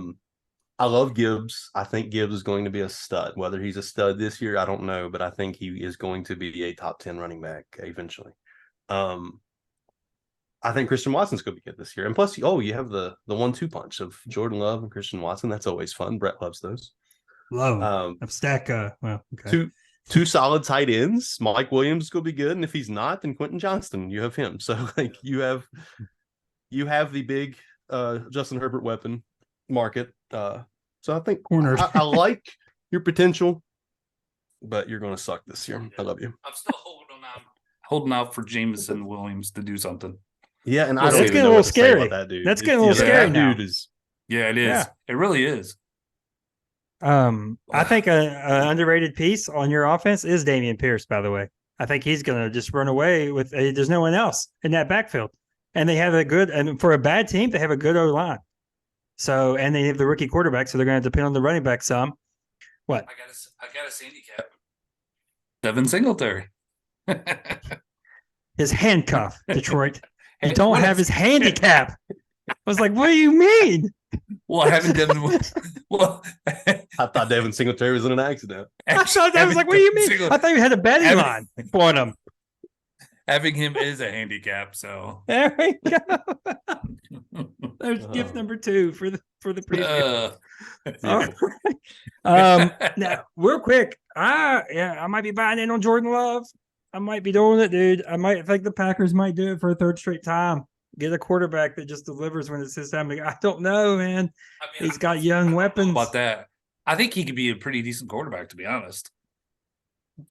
I love Gibbs. I think Gibbs is going to be a stud. Whether he's a stud this year, I don't know, but I think he is going to be a top 10 running back eventually. I think Christian Watson's going to be good this year. And plus, you have the 1-2 punch of Jordan Love and Christian Watson. That's always fun. Brett loves those. Love. Stack. Well, okay. Two solid tight ends. Mike Williams is going to be good. And if he's not, then Quentin Johnston, you have him. So like you have the big Justin Herbert weapon market. So I think corners. I like your potential, but you're going to suck this year. I love you. I'm still holding out for Jameson Williams to do something. Yeah, and I That's don't getting even a know little what to say scary. about that dude. That's getting a little scary now. Dude is. Yeah, it is. Yeah. It really is. I think an underrated piece on your offense is Dameon Pierce, by the way. I think he's going to just run away with there's no one else in that backfield. And they have and for a bad team, they have a good O-line. So, and they have the rookie quarterback, so they're going to depend on the running back some. What? I got a handicap. Devin Singletary. His handcuff, Detroit. You don't have his handicap. I was like, what do you mean? Well, I haven't Devin. Well, I thought Devin Singletary was in an accident. I thought that was like, what do you mean? I thought you had a betting line for him. Having him is a handicap, so there we go. There's gift number 2 for the preview. Now, real quick, I might be buying in on Jordan Love. I might be doing it, dude. I might think the Packers might do it for a third straight time. Get a quarterback that just delivers when it's his time. I don't know, man. He's got young weapons. About that, I think he could be a pretty decent quarterback, to be honest.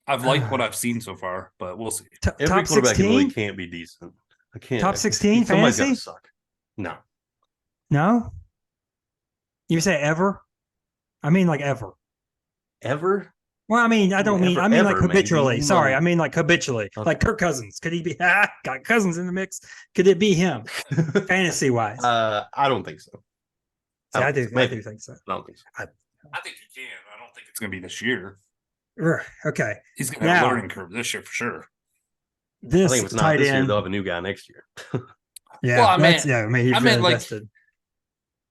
I've liked what I've seen so far, but we'll see. Every top quarterback 16? really can't be decent. I can't. Top 16 Somebody's fantasy? gotta suck. No. No? You say ever? I mean like ever. Ever? Well, I mean, I mean like habitually. Maybe. Sorry, I mean like habitually. Okay. Like Kirk Cousins. Could he be got Cousins in the mix? Could it be him? Fantasy wise. I don't think so. I do think so. I don't think so. I think he can. I don't think it's going to be this year. Okay. He's going to have a learning curve this year for sure. This I think if it's not tight this year, end. they'll have a new guy next year. Yeah, well, he's really like, invested.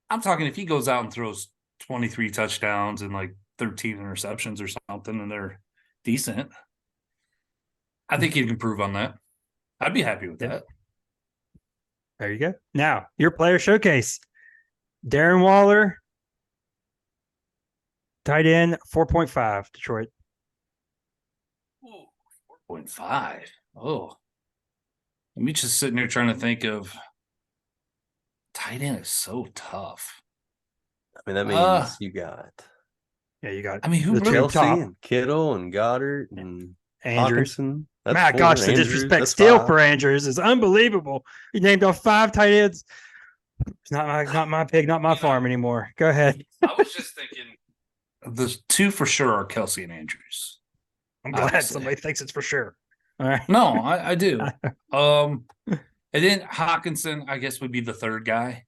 I'm talking if he goes out and throws 23 touchdowns and like 13 interceptions or something, and they're decent, I think he can improve on that. I'd be happy with that. There you go. Now, your player showcase. Darren Waller, tight end, 4.5, Detroit. Ooh, 4.5. Oh. Let me just sitting here trying to think of tight end is so tough. I mean, that means you got. Yeah, you got. I mean, who the really Chelsea top? and Kittle and Goddard and Andrews. Hawkinson. My gosh, the disrespect still for Andrews is unbelievable. You named off 5 tight ends. It's not my pig, not my farm anymore. Go ahead. I was just thinking the 2 for sure are Kelsey and Andrews. I'm glad somebody thinks it's for sure. All right. No, I do. And then Hawkinson, I guess, would be the 3rd guy.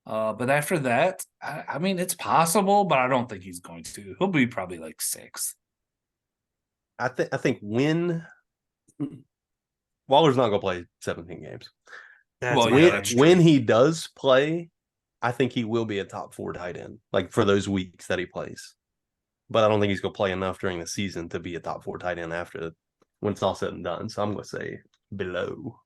But after that, I mean, it's possible, but I don't think he's going to. He'll be probably like 6th. I think when Waller's not going to play 17 games. When he does play, I think he will be a top 4 tight end, like for those weeks that he plays. But I don't think he's going to play enough during the season to be a top 4 tight end after when it's all said and done. So I'm going to say below.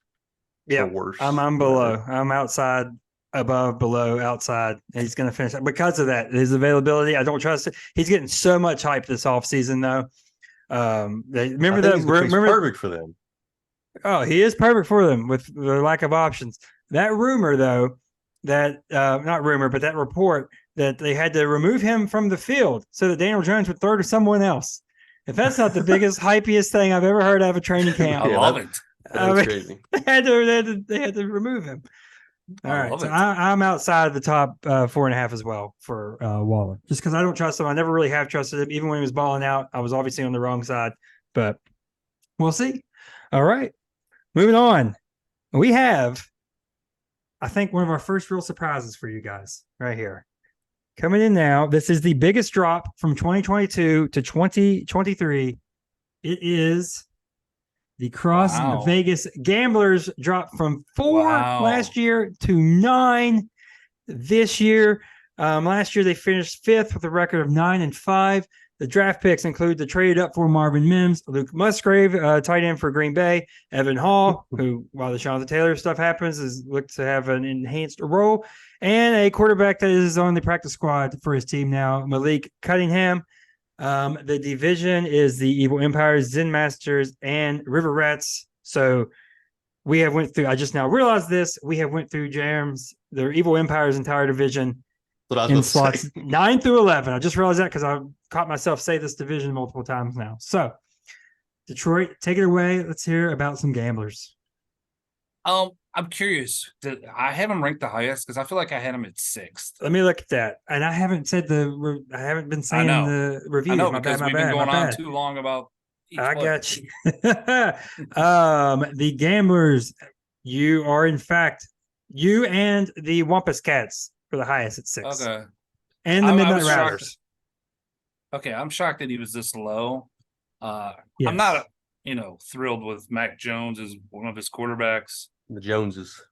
Yeah, worse. I'm below. I'm outside, above, below, outside. He's going to finish because of that. His availability, I don't trust it. He's getting so much hype this offseason, though. Remember that? Remember perfect for them. Oh, he is perfect for them with the lack of options. That rumor, though, that not rumor, but that report that they had to remove him from the field so that Daniel Jones would throw to someone else. If that's not the biggest, hypiest thing I've ever heard out of a training camp, I Yeah, love it. That's crazy. they had to remove him. All I right, love so it. I'm outside of the top 4.5 as well for Waller, just because I don't trust him. I never really have trusted him, even when he was balling out. I was obviously on the wrong side, but we'll see. All right, moving on. We have, I think, one of our first real surprises for you guys right here. Coming in now, this is the biggest drop from 2022 to 2023. It is the Cross Wow. Vegas Gamblers dropped from 4 Wow. last year to 9 this year. Last year they finished 5th with a record of 9-5. The draft picks include the traded up for Marvin Mims, Luke Musgrave, tight end for Green Bay, Evan Hall, who, while the Jonathan Taylor stuff happens, is looked to have an enhanced role, and a quarterback that is on the practice squad for his team now, Malik Cunningham. The division is the Evil Empires, Zen Masters, and River Rats. So we have went through, I just now realized this, we have went through Jam's, the Evil Empires entire division in slots 9 through 11. I just realized that because I caught myself say this division multiple times now. So Detroit, take it away. Let's hear about some gamblers. I'm curious. I have him ranked the highest because I feel like I had him at 6th. Let me look at that. And I haven't said I haven't been saying the reviews. I know my because bad, we've my been bad, going my on bad. too long about each I player. got you. The gamblers, you are in fact, you and the Wampus Cats for the highest at 6. Okay. And the I Midnight was shocked. Riders. Okay, I'm shocked that he was this low. Yes. I'm not, thrilled with Mac Jones as one of his quarterbacks. The Joneses.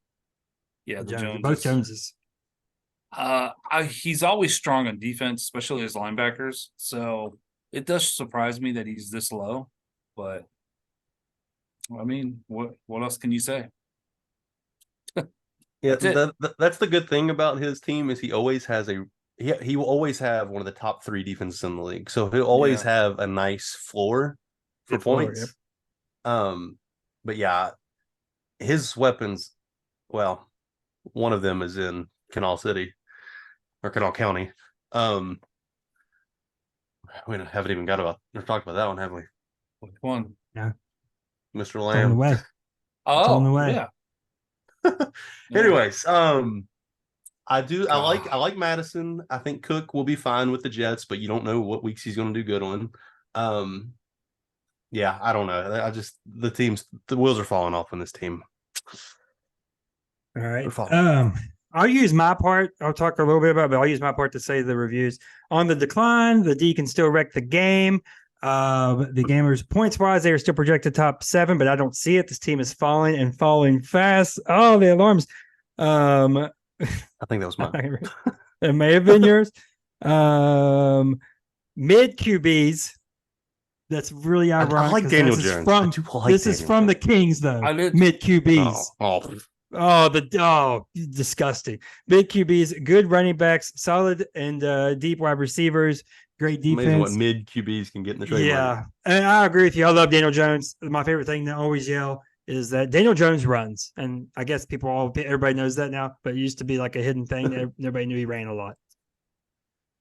Yeah, the Joneses, Joneses. both Joneses. He's always strong on defense, especially as linebackers. So it does surprise me that he's this low. But I mean, what else can you say? Yeah, That's that's the good thing about his team is he always has he will always have one of the top 3 defenses in the league. So he'll always have a nice floor for points. Yep. But yeah, his weapons, well, one of them is in Canal City or Canal County. We haven't even talked about that one, have we? which one? Yeah. Mr. It's on the Lamb. way. Oh, on the way. Yeah. Anyways, I like Madison. I think Cook will be fine with the Jets, but you don't know what weeks he's going to do good on. Yeah, I don't know. The wheels are falling off on this team. All right. I'll use my part. I'll talk a little bit about it, but I'll use my part to say the reviews. On the decline, the D can still wreck the game. The gamers points wise, they are still projected top 7, but I don't see it. This team is falling and falling fast. Oh, the alarms. I think that was mine. It may have been yours. Mid QBs. That's really ironic. I like Daniel Jones. This is from the Kings, though. Mid QBs. Disgusting. Mid QBs, good running backs, solid and deep wide receivers, great defense. Amazing what mid QBs can get in the trade. Yeah, and I agree with you. I love Daniel Jones. My favorite thing to always yell is that Daniel Jones runs, and I guess everybody knows that now. But it used to be like a hidden thing. Nobody knew he ran a lot.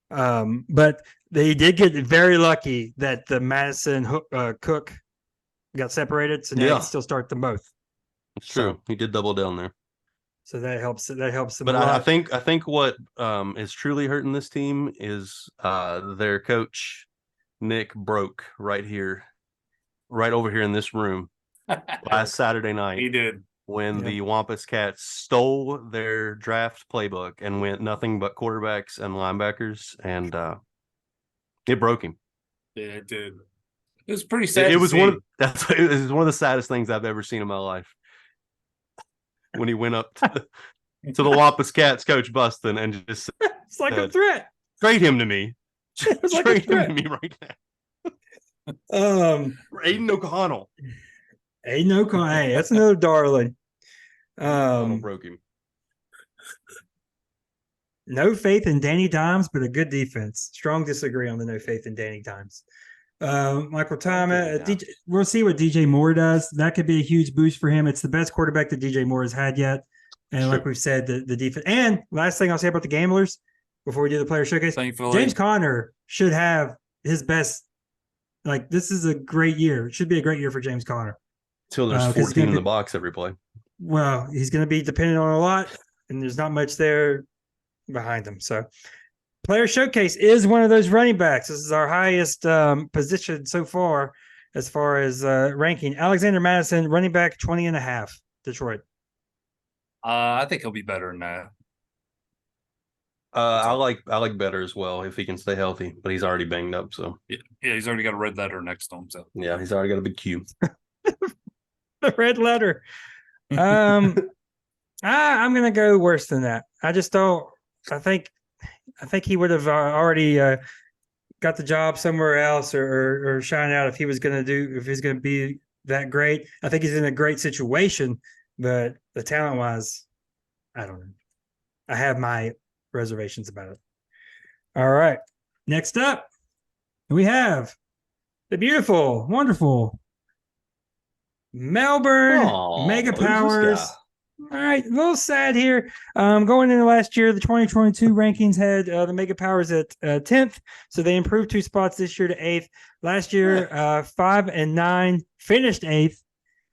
But they did get very lucky that the Madison Cook got separated, so now you can still start them both. It's true. He did double down there. So that helps. That helps them. But a lot. I think what is truly hurting this team is their coach Nick broke right over here in this room last Saturday night. He did when the Wampus Cats stole their draft playbook and went nothing but quarterbacks and linebackers, and it broke him. Yeah, it did. It was pretty sad. It was one of the saddest things I've ever seen in my life. When he went up to the Wampus Cats coach Buston and just said, it's like a threat. Trade him to me. It's like Trade him to me right now. Aiden O'Connell. Hey, that's another darling. Broke him. No faith in Danny Dimes, but a good defense. Strong disagree on the no faith in Danny Dimes. Michael Thomas, we'll see what DJ Moore does. That could be a huge boost for him. It's the best quarterback that DJ Moore has had yet. And like we've said, the defense. And last thing I'll say about the gamblers before we do the player showcase, Thankfully, James Conner should have his best Like, this is a great year. It should be a great year for James Conner. Till there's 'cause 14 in the box every play. Well, he's going to be dependent on a lot, and there's not much there behind him. So, player showcase is one of those running backs. This is our highest position so far as ranking. Alexander Madison, running back, 20.5, Detroit. I think he'll be better than that. I like better as well if he can stay healthy, but he's already banged up. So yeah, he's already got a red letter next to him. So yeah, he's already got a big Q. The red letter. I'm gonna go worse than that. I just don't. I think he would have already got the job somewhere else or shine out if he's going to be that great. I think he's in a great situation, but the talent wise, I don't know. I have my reservations about it. All right. Next up, we have the beautiful, wonderful Melbourne Mega Powers. All right, a little sad here. Going into last year, the 2022 rankings had the Mega Powers at 10th, so they improved 2 spots this year to 8th. Last year, 5 and 9 finished 8th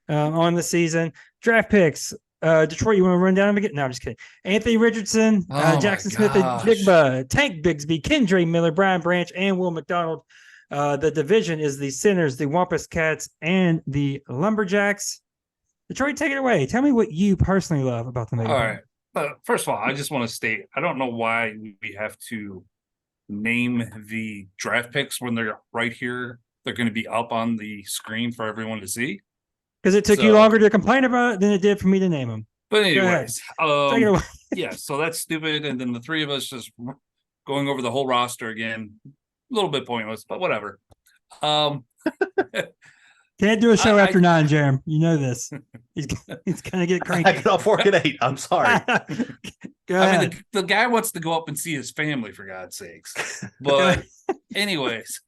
on the season. Draft picks. Detroit, you want to run down them again? No, I'm just kidding. Anthony Richardson, Jackson Smith, Jigba, Tank Bigsby, Kendra Miller, Brian Branch, and Will McDonald. The division is the Sinners, the Wampus Cats, and the Lumberjacks. Detroit, take it away. Tell me what you personally love about the Mega. All right. First of all, I just want to state, I don't know why we have to name the draft picks when they're right here. They're going to be up on the screen for everyone to see. Because it took you longer to complain about it than it did for me to name them. But anyways, take it away. Yeah, so that's stupid. And then the three of us just going over the whole roster again, a little bit pointless, but whatever. Can't do a show after 9, Jerem. You know this. He's gonna get cranky. I get off work at 8. I'm sorry. Go ahead. Mean, the guy wants to go up and see his family, for God's sakes. But anyways,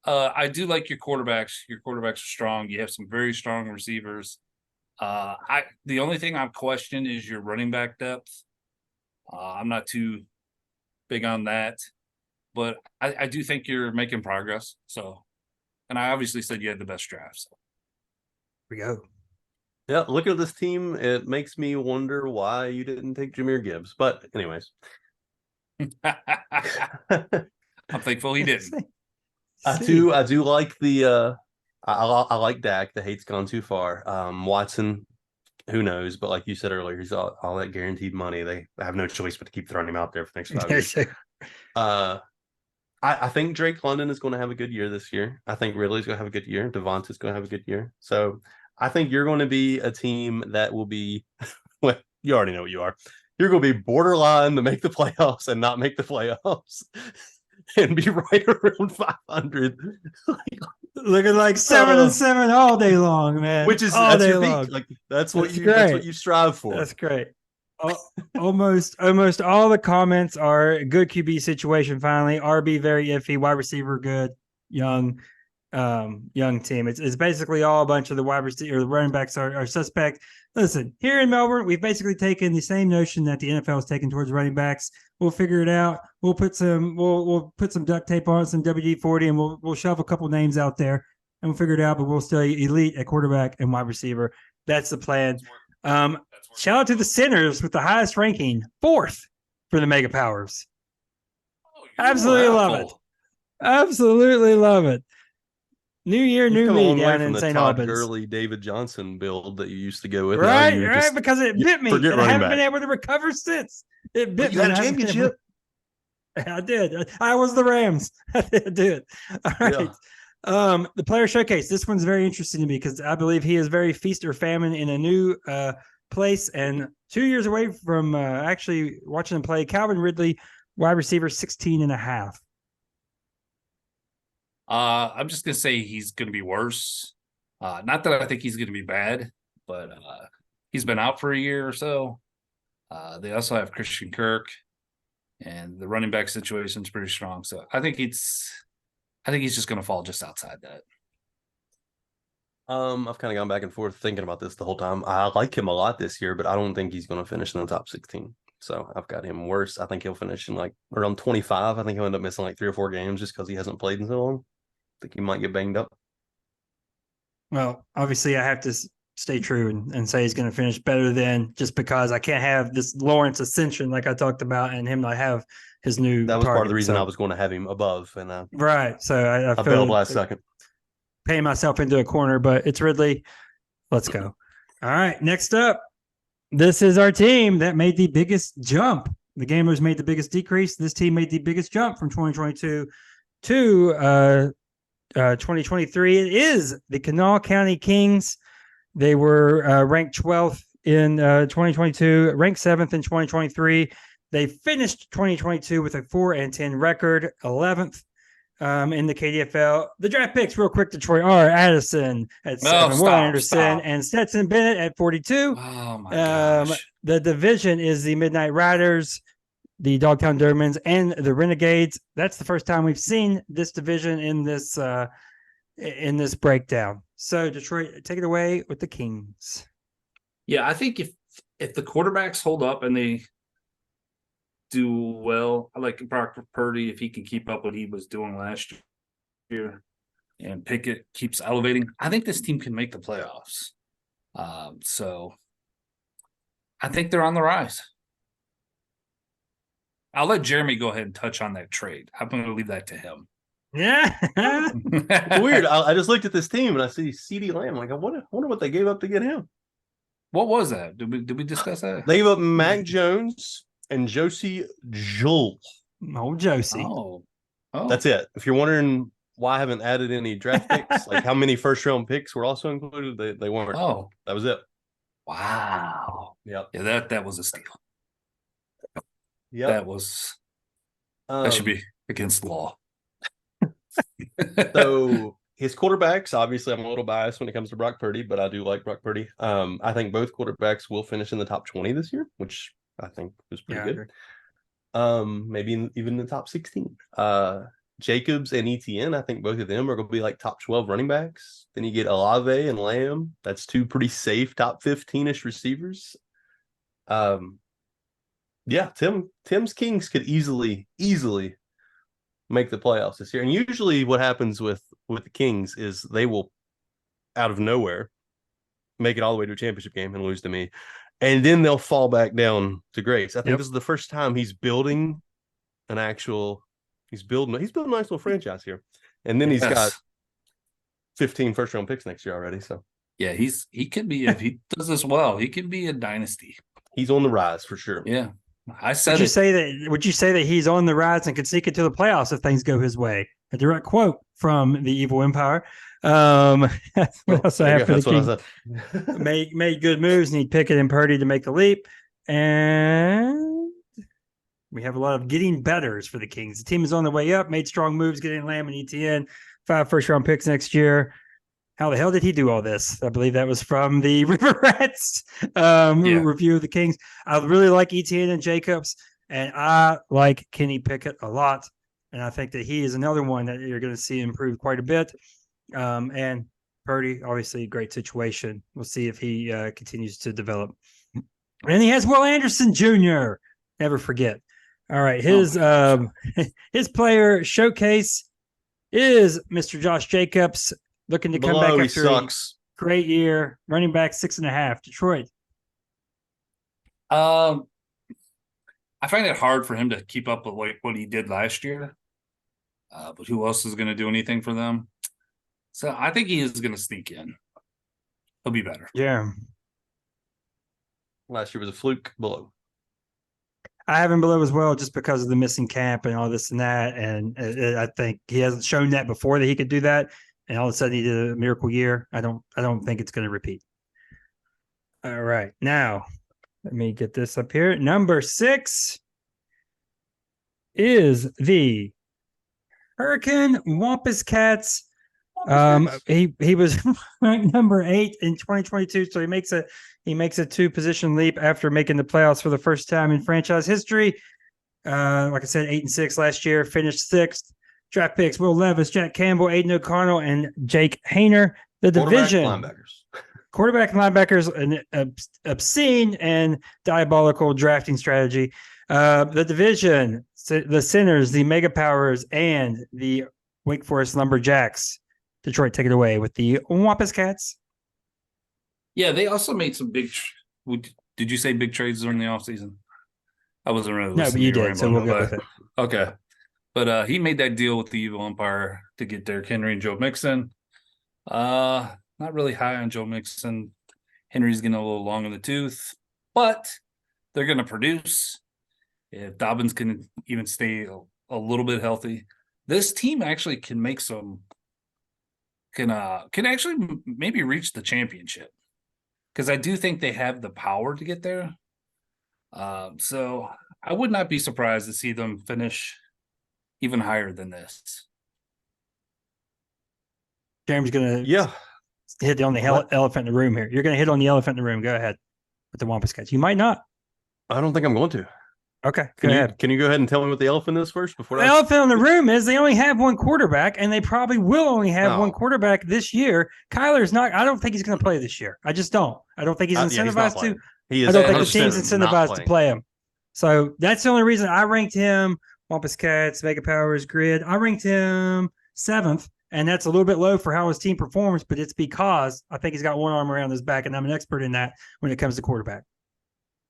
I do like your quarterbacks. Your quarterbacks are strong. You have some very strong receivers. The only thing I'm questioning is your running back depth. I'm not too big on that, but I do think you're making progress. So. And I obviously said you had the best draft. So. Here we go. Yeah, look at this team. It makes me wonder why you didn't take Jahmyr Gibbs. But anyways. I'm thankful he didn't. I do like the I like Dak. The hate's gone too far. Watson, who knows? But like you said earlier, he's all that guaranteed money. They have no choice but to keep throwing him out there for the next 5 years. I think Drake London is going to have a good year this year. I think Ridley's going to have a good year. Devonta's going to have a good year. So I think you're going to be a team that will be, well, you already know what you are. You're going to be borderline to make the playoffs and not make the playoffs and be right around 500. Looking like 7-7 all day long, man. Which is that's your peak. Like that's what you strive for. That's great. Almost all the comments are good QB situation. Finally, RB very iffy, wide receiver good, young team. It's basically all a bunch of the wide receiver or the running backs are suspect. Listen, here in Melbourne, we've basically taken the same notion that the NFL has taken towards running backs. We'll figure it out. We'll put some duct tape on some WD-40 and we'll shove a couple names out there and we'll figure it out. But we'll stay elite at quarterback and wide receiver. That's the plan. Shout out to the Sinners with the highest ranking, 4th for the Mega Powers. Absolutely love it. Absolutely love it. New year, new me down in St. Albans. Early David Johnson build that you used to go with. Right, because it bit me. And I haven't been able to recover since. It bit me. You had a championship. I did. I was the Rams. I did. All right. Yeah. The player showcase. This one's very interesting to me because I believe he is very feast or famine in a new place and 2 years away from actually watching him play. Calvin Ridley, wide receiver, 16.5. I'm just gonna say he's gonna be worse. Not that I think he's gonna be bad, but he's been out for a year or so. They also have Christian Kirk, and the running back situation is pretty strong. So I think he's just gonna fall just outside that. I've kind of gone back and forth thinking about this the whole time. I like him a lot this year, but I don't think he's going to finish in the top 16. So I've got him worse. I think he'll finish in like around 25. I think he'll end up missing like 3 or 4 games just because he hasn't played in so long. think he might get banged up. Well, obviously, I have to stay true and say he's going to finish better than, just because I can't have this Lawrence ascension like I talked about and him not have his new That was part of the target. reason So, I was going to have him above, and right. So I I feel bailed last second. paying myself into a corner, but it's Ridley. Let's go. All right. Next up, this is our team that made the biggest jump. The Gamers made the biggest decrease. This team made the biggest jump from 2022 to 2023. It is the Kanawha County Kings. They were ranked 12th in 2022, ranked 7th in 2023. They finished 2022 with a 4-10 record, 11th in the KDFL. The draft picks, real quick, Detroit are Addison at 7, Will Anderson, and Stetson Bennett at 42. Oh, my gosh. The division is the Midnight Riders, the Dogtown Dermans, and the Renegades. That's the first time we've seen this division in this breakdown. So, Detroit, take it away with the Kings. Yeah, I think if the quarterbacks hold up and they do well, I like Brock Purdy if he can keep up what he was doing last year, and Pickett keeps elevating. I think this team can make the playoffs. So I think they're on the rise. I'll let Jeremy go ahead and touch on that trade. I'm going to leave that to him. Yeah. It's weird. I just looked at this team and I see CeeDee Lamb. Like, I wonder what they gave up to get him. What was that? Did we discuss that? They gave up Mac Jones and Josie Jewell. Oh, Josie. Oh. That's it. If you're wondering why I haven't added any draft picks, like how many first round picks were also included, they weren't. Oh, that was it. Wow. Yep. Yeah, that was a steal. Yep. That should be against the law. So his quarterbacks, obviously, I'm a little biased when it comes to Brock Purdy, but I do like Brock Purdy. I think both quarterbacks will finish in the top 20 this year, which I think is pretty good. Maybe even the top 16. Jacobs and ETN, I think both of them are going to be like top 12 running backs. Then you get Olave and Lamb. That's two pretty safe top 15-ish receivers. Yeah, Tim's Kings could easily make the playoffs this year. And usually what happens with the Kings is they will, out of nowhere, make it all the way to a championship game and lose to me. And then they'll fall back down to grace. I think this is the first time he's building a nice little franchise here. And then he's got 15 first round picks next year already. So yeah, he could be, if he does this well, he could be a dynasty. He's on the rise for sure. Yeah. Would you say that he's on the rise and could sneak into the playoffs if things go his way? A direct quote from the Evil Empire. What else I have for the Kings? made good moves. Need Pickett and Purdy to make the leap, and we have a lot of getting betters for the Kings. The team is on the way up. Made strong moves, getting Lamb and ETN, 5 first-round picks next year. How the hell did he do all this? I believe that was from the River Rats review of the Kings. I really like ETN and Jacobs, and I like Kenny Pickett a lot. And I think that he is another one that you're going to see improve quite a bit. And Purdy, obviously, great situation. We'll see if he continues to develop. And he has Will Anderson Jr. Never forget. All right, his player showcase is Mr. Josh Jacobs. Looking to come back after a great year. Running back 6.5. Detroit. I find it hard for him to keep up with what he did last year. But who else is going to do anything for them? So I think he is going to sneak in. He'll be better. Yeah. Last year was a fluke below. I have him below as well just because of the missing camp and all this and that. And I think he hasn't shown that before that he could do that. And all of a sudden he did a miracle year. I don't think it's going to repeat. All right. Now, let me get this up here. Number 6 is the Hurricane Wampus Cats. He was ranked number 8 in 2022, so he makes a 2-position leap after making the playoffs for the first time in franchise history. Like I said, 8-6 last year, finished 6th. Draft picks: Will Levis, Jack Campbell, Aiden O'Connell, and Jake Hayner. The division: quarterback and linebackers, an obscene and diabolical drafting strategy. The division: the Sinners, the Mega Powers, and the Wake Forest Lumberjacks. Detroit, take it away with the Wampus Cats. Yeah, they also made some big. Did you say big trades during the offseason? I wasn't really No, but listening you to you did, so rambling, we'll go with it. Okay. But he made that deal with the evil umpire to get Derrick Henry and Joe Mixon. Not really high on Joe Mixon. Henry's getting a little long in the tooth, but they're going to produce. If Dobbins can even stay a little bit healthy, this team actually can make some. Can actually maybe reach the championship, because I do think they have the power to get there. So I would not be surprised to see them finish even higher than this. Jeremy's going Yeah. to hit on the elephant in the room here. You're going to hit on the elephant in the room. Go ahead with the Wampus Cats. You might not. I don't think I'm going to. Okay, go ahead. Can you go ahead and tell me what the elephant is first? The elephant in the room is they only have one quarterback, and they probably will only have one quarterback this year. Kyler's not. I don't think he's going to play this year. I just don't. I don't think he's incentivized to. He is. I don't think the team's incentivized to play him. So that's the only reason I ranked him. Wampus Cats, Mega Powers, Grid. I ranked him 7th, and that's a little bit low for how his team performs. But it's because I think he's got one arm around his back, and I'm an expert in that when it comes to quarterback.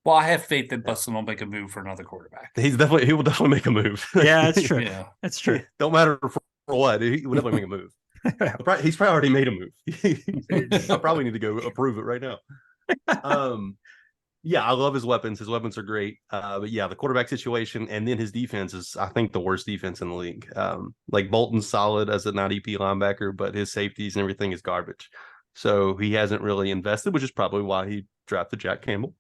Well, I have faith that Bustin will make a move for another quarterback. He will definitely make a move. Yeah, that's true. That's true. Don't matter for what. He will definitely make a move. He's probably already made a move. I probably need to go approve it right now. Yeah, I love his weapons. His weapons are great. But yeah, the quarterback situation and then his defense is, I think, the worst defense in the league. Like Bolton's solid as a non-EP linebacker, but his safeties and everything is garbage. So he hasn't really invested, which is probably why he drafted Jack Campbell.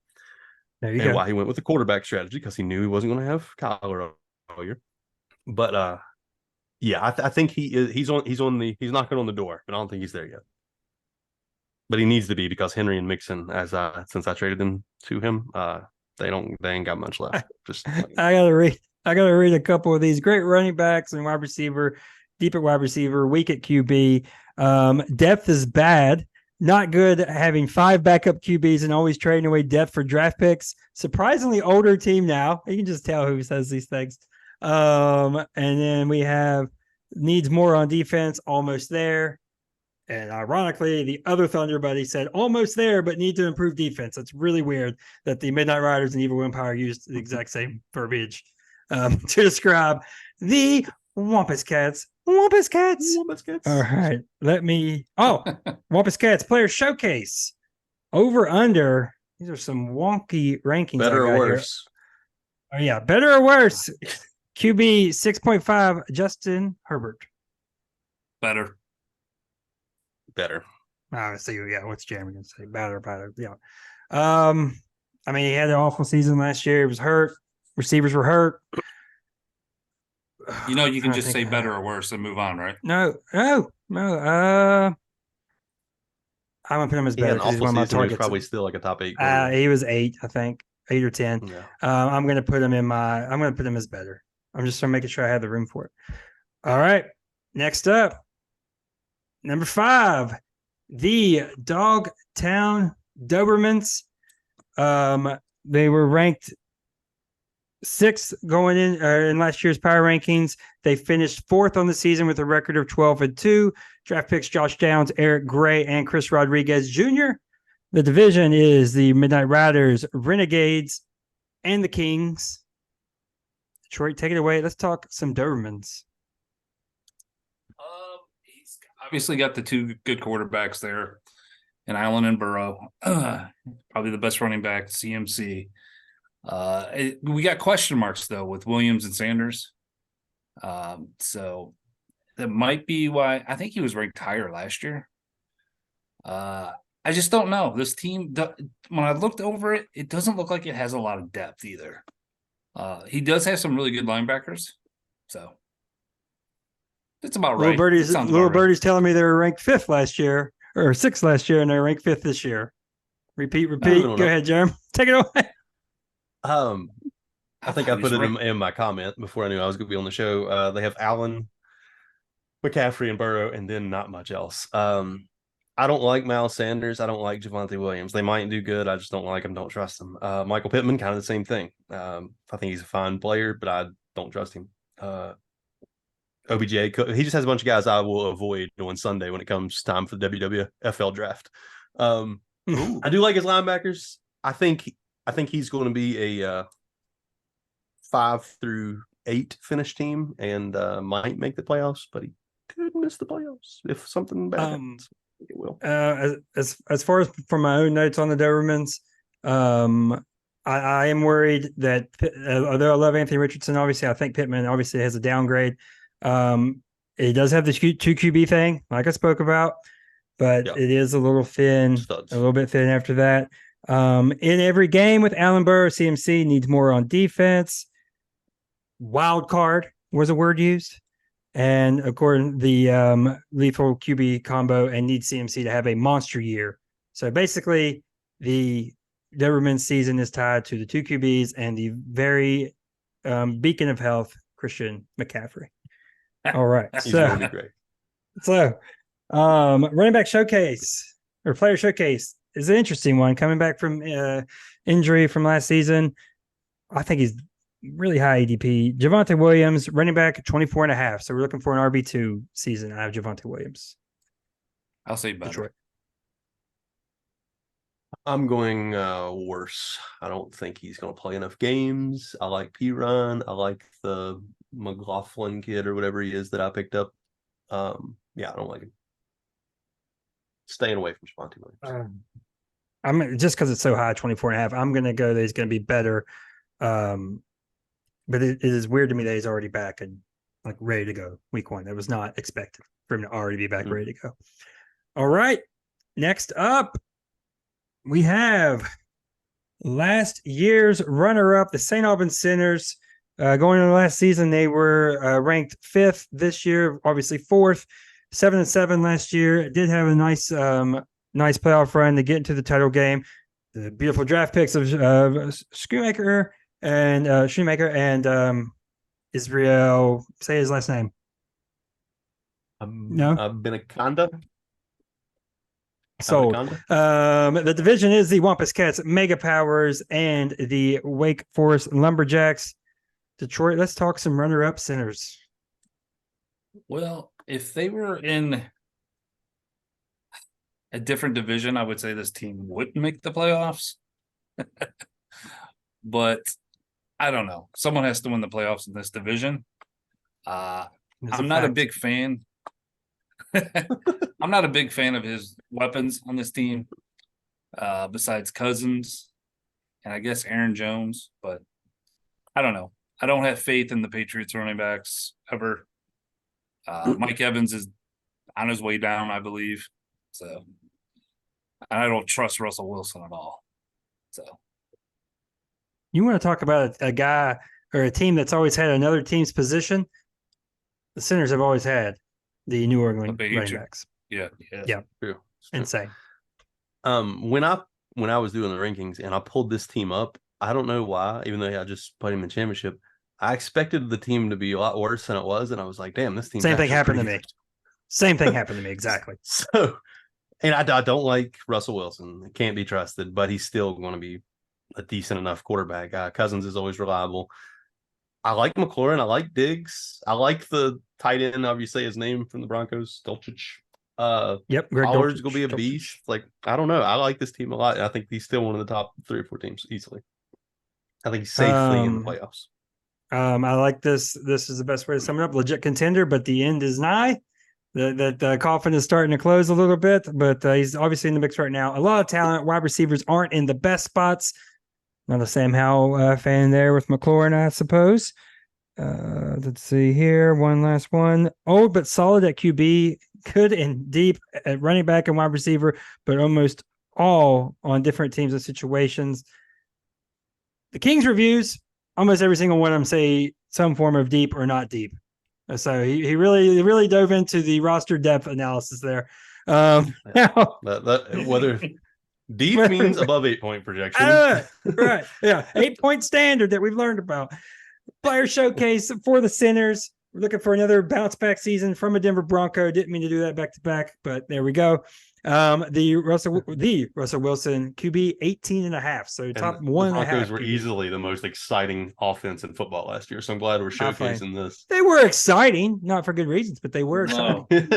And why he went with the quarterback strategy, because he knew he wasn't going to have Kyler all year. But yeah, I think he's knocking on the door, but I don't think he's there yet. But he needs to be, because Henry and Mixon, since I traded them to him, they ain't got much left. Just I gotta read a couple of these. Great running backs and wide receiver, deep at wide receiver, weak at QB. Depth is bad. Not good at having 5 backup QBs and always trading away depth for draft picks. Surprisingly older team now. You can just tell who says these things. And then we have needs more on defense, almost there. And ironically, the other Thunder buddy said almost there, but need to improve defense. It's really weird that the Midnight Riders and Evil Empire used the exact same verbiage to describe the Wampus Cats. Wampus Cats. Wampus Cats. All right. Wampus Cats player showcase. Over under. These are some wonky rankings. Better or worse? Here. Oh, yeah. Better or worse? QB 6.5, Justin Herbert. Better. So yeah, what's Jeremy gonna say? Better. Yeah. I mean, he had an awful season last year. He was hurt. Receivers were hurt. You know, you can just say better or worse and move on, right? No. I'm gonna put him as better. He's one of my targets. Probably still like a top 8. He was 8, I think, 8 or 10. Yeah. I'm gonna put him as better. I'm just making sure I have the room for it. All right. Next up, number 5, the Dogtown Dobermans. They were ranked 6th going in last year's power rankings. They finished 4th on the season with a record of 12-2. Draft picks Josh Downs, Eric Gray, and Chris Rodriguez Jr. The division is the Midnight Riders, Renegades, and the Kings. Detroit, take it away. Let's talk some Dobermans. He's obviously got the 2 good quarterbacks there, and Allen and Burrow. Probably the best running back, CMC. We got question marks though with Williams and Sanders. So that might be why I think he was ranked higher last year. I just don't know. This team, when I looked over it, it doesn't look like it has a lot of depth either. He does have some really good linebackers, so that's about right. Little Birdie's telling me they were ranked 5th last year or 6th last year, and they're ranked 5th this year. Repeat. Go ahead, Jeremy. Take it away. I think I put it in my comment before I knew I was going to be on the show. They have Allen, McCaffrey, and Burrow, and then not much else. I don't like Miles Sanders. I don't like Javonte Williams. They might do good. I just don't like them. Don't trust them. Michael Pittman, kind of the same thing. I think he's a fine player, but I don't trust him. OBJ. He just has a bunch of guys I will avoid on Sunday when it comes time for the WWFL draft. I do like his linebackers. I think he's going to be a 5 through 8 finish team and might make the playoffs, but he could miss the playoffs if something bad happens. It will. As far as from my own notes on the Dobermans, I am worried that although I love Anthony Richardson, obviously I think Pittman obviously has a downgrade. It does have the 2 QB thing, like I spoke about, but it is a little thin, a little bit thin after that. In every game with Allen Burr, CMC needs more on defense. Wild card was a word used. And according to the lethal QB combo and needs CMC to have a monster year. So basically, the Doberman season is tied to the 2 QBs and the very beacon of health, Christian McCaffrey. All right. So running back showcase or player showcase is an interesting one. Coming back from injury from last season, I think he's really high ADP. Javonte Williams, running back, 24.5. So we're looking for an RB2 season out of Javonte Williams. I'll say better. Detroit. I'm going worse. I don't think he's going to play enough games. I like P-Run. I like the McLaughlin kid or whatever he is that I picked up. I don't like him. Staying away from Javonte Williams. I'm just because it's so high, 24.5. I'm going to go that he's going to be better. But it is weird to me that he's already back and like ready to go week 1. That was not expected for him to already be back, ready to go. All right. Next up, we have last year's runner-up, the St. Albans Sinners. Going into last season, they were ranked 5th. This year, obviously 4th. 7-7 last year. It did have a nice playoff run to get into the title game. The beautiful draft picks of Shoemaker and Israel. Say his last name. No, Benaconda. Sold. The division is the Wampus Cats, Mega Powers, and the Wake Forest Lumberjacks. Detroit, let's talk some runner-up Sinners. Well, if they were in a different division, I would say this team wouldn't make the playoffs. But I don't know. Someone has to win the playoffs in this division. I'm not a big fan. I'm not a big fan of his weapons on this team, besides Cousins and I guess Aaron Jones. But I don't know. I don't have faith in the Patriots running backs ever. Mike Evans is on his way down, I believe. So I don't trust Russell Wilson at all. So you want to talk about a guy or a team that's always had another team's position? The Sinners have always had the New England running backs. Yeah. True. Insane. When I was doing the rankings and I pulled this team up, I don't know why, even though I just played him in championship, I expected the team to be a lot worse than it was, and I was like, "Damn, this team." Same thing happened to me. Same thing happened to me exactly. So, and I don't like Russell Wilson; can't be trusted, but he's still going to be a decent enough quarterback. Cousins is always reliable. I like McLaurin. I like Diggs. I like the tight end. However you say his name from the Broncos, Dulcich. Yep, Pollard's going to be a beast. Like, I don't know. I like this team a lot. I think he's still one of the top 3 or 4 teams easily. I think he's safely in the playoffs. I like this. This is the best way to sum it up. Legit contender, but the end is nigh. The coffin is starting to close a little bit, but he's obviously in the mix right now. A lot of talent. Wide receivers aren't in the best spots. Not a Sam Howell fan there with McLaurin, I suppose. Let's see here. One last one. Old but solid at QB. Good and deep at running back and wide receiver, but almost all on different teams and situations. The Kings reviews, almost every single one of them say some form of deep or not deep. So he really dove into the roster depth analysis there. Whether deep means above 8-point projection. Right. Yeah. 8-point standard that we've learned about. Player showcase for the Sinners. We're looking for another bounce back season from a Denver Bronco. Didn't mean to do that back to back, but there we go. The Russell Wilson QB 18.5. So And top the 1.5. Broncos were QB. easily the most exciting offense in football last year. So I'm glad we're showcasing this. They were exciting, not for good reasons, but they were exciting.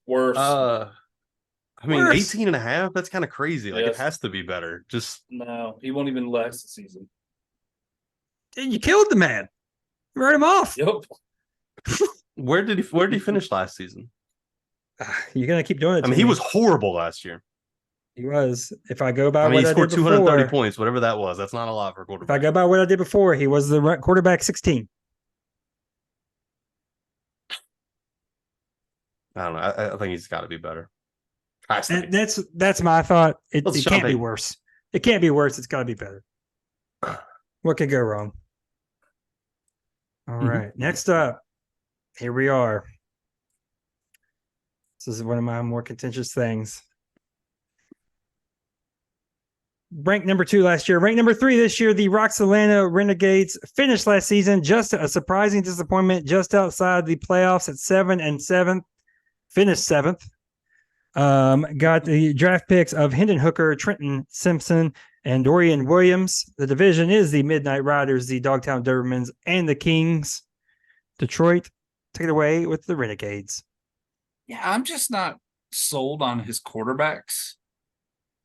Worse. I mean, Worse. 18.5, that's kind of crazy. Like, Yes. it has to be better. Just No, he won't even last the season. You killed the man. You wrote him off. Yep. where did he finish last season? You're gonna keep doing it. I mean, he was horrible last year. He was. If I go by I mean, what he I scored did 230 before, points, whatever that was. That's not a lot for a if quarterback. I go by what I did before, he was the quarterback 16. I don't know. I think he's got to be better. That's my thought. It can't be worse. It can't be worse. It's got to be better. What could go wrong? All right. Next up, here we are. This is one of my more contentious things. Ranked number 2 last year, ranked number 3 this year. The Roxalana Renegades finished last season just a surprising disappointment, just outside the playoffs at 7-7. Finished 7th. Got the draft picks of Hendon Hooker, Trenton Simpson, and Dorian Williams. The division is the Midnight Riders, the Dogtown Dobermans, and the Kings. Detroit, take it away with the Renegades. Yeah, I'm just not sold on his quarterbacks.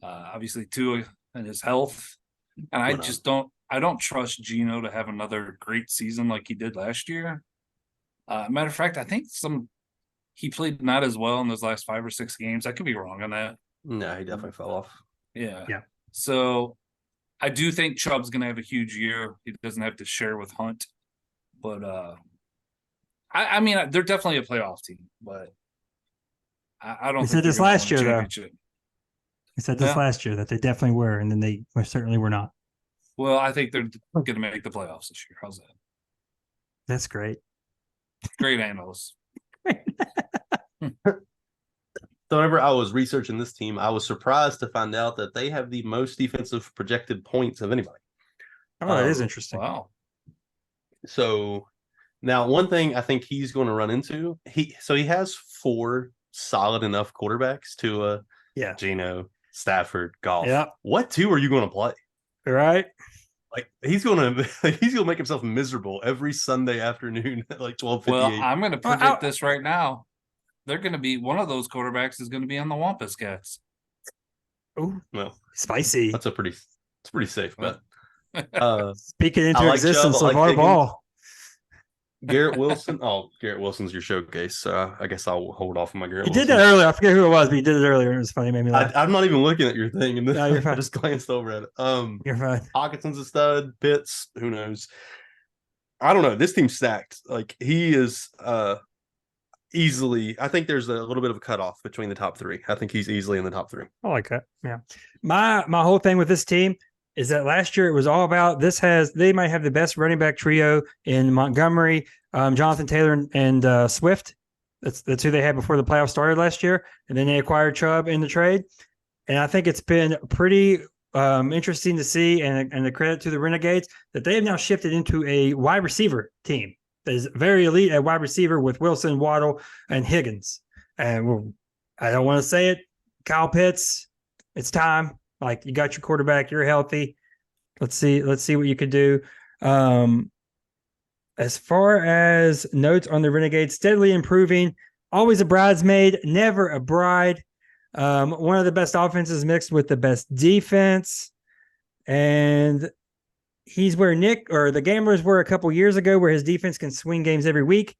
Obviously, Tua and his health, and I don't trust Geno to have another great season like he did last year. Matter of fact, I think he played not as well in those last 5 or 6 games. I could be wrong on that. No, he definitely fell off. Yeah. Yeah. So I do think Chubb's going to have a huge year. He doesn't have to share with Hunt. But I mean, they're definitely a playoff team, but I don't think said this last year, though. He said this last year that they definitely were, and then they certainly were not. Well, I think they're going to make the playoffs this year. How's that? That's great. Great analysts. So whenever I was researching this team, I was surprised to find out that they have the most defensive projected points of anybody. Oh, that is interesting. Wow. So now one thing I think he's going to run into, he has 4 solid enough quarterbacks to Geno, Stafford, Goff. Yep. What 2 are you going to play? Right. Like he's gonna make himself miserable every Sunday afternoon at like 12:58. Well, I'm going to predict this right now. They're going to be one of those quarterbacks is going to be on the Wampus Cats. Oh, well, spicy. It's pretty safe bet. Speaking into existence of our ball. Garrett Wilson. Oh, Garrett Wilson's your showcase. So I guess I'll hold off on my Garrett. You did that earlier. I forget who it was, but you did it earlier. It was funny. It made me laugh. I'm not even looking at your thing, and No, you're fine. I just glanced over at it. You're fine. Hawkinson's a stud. Pitts, who knows? I don't know. This team's stacked. Like he is easily. I think there's a little bit of a cutoff between the top 3. I think he's easily in the top 3. I like that. Yeah. My whole thing with this team is that last year it was all about they might have the best running back trio in Montgomery, Jonathan Taylor, and Swift. That's who they had before the playoffs started last year. And then they acquired Chubb in the trade. And I think it's been pretty interesting to see, and the credit to the Renegades, that they have now shifted into a wide receiver team that is very elite at wide receiver with Wilson, Waddle, and Higgins. And I don't want to say it, Kyle Pitts, it's time. Like, you got your quarterback, you're healthy. Let's see what you could do. As far as notes on the Renegades, steadily improving, always a bridesmaid, never a bride. One of the best offenses mixed with the best defense. And he's where the Gamblers were a couple years ago, where his defense can swing games every week.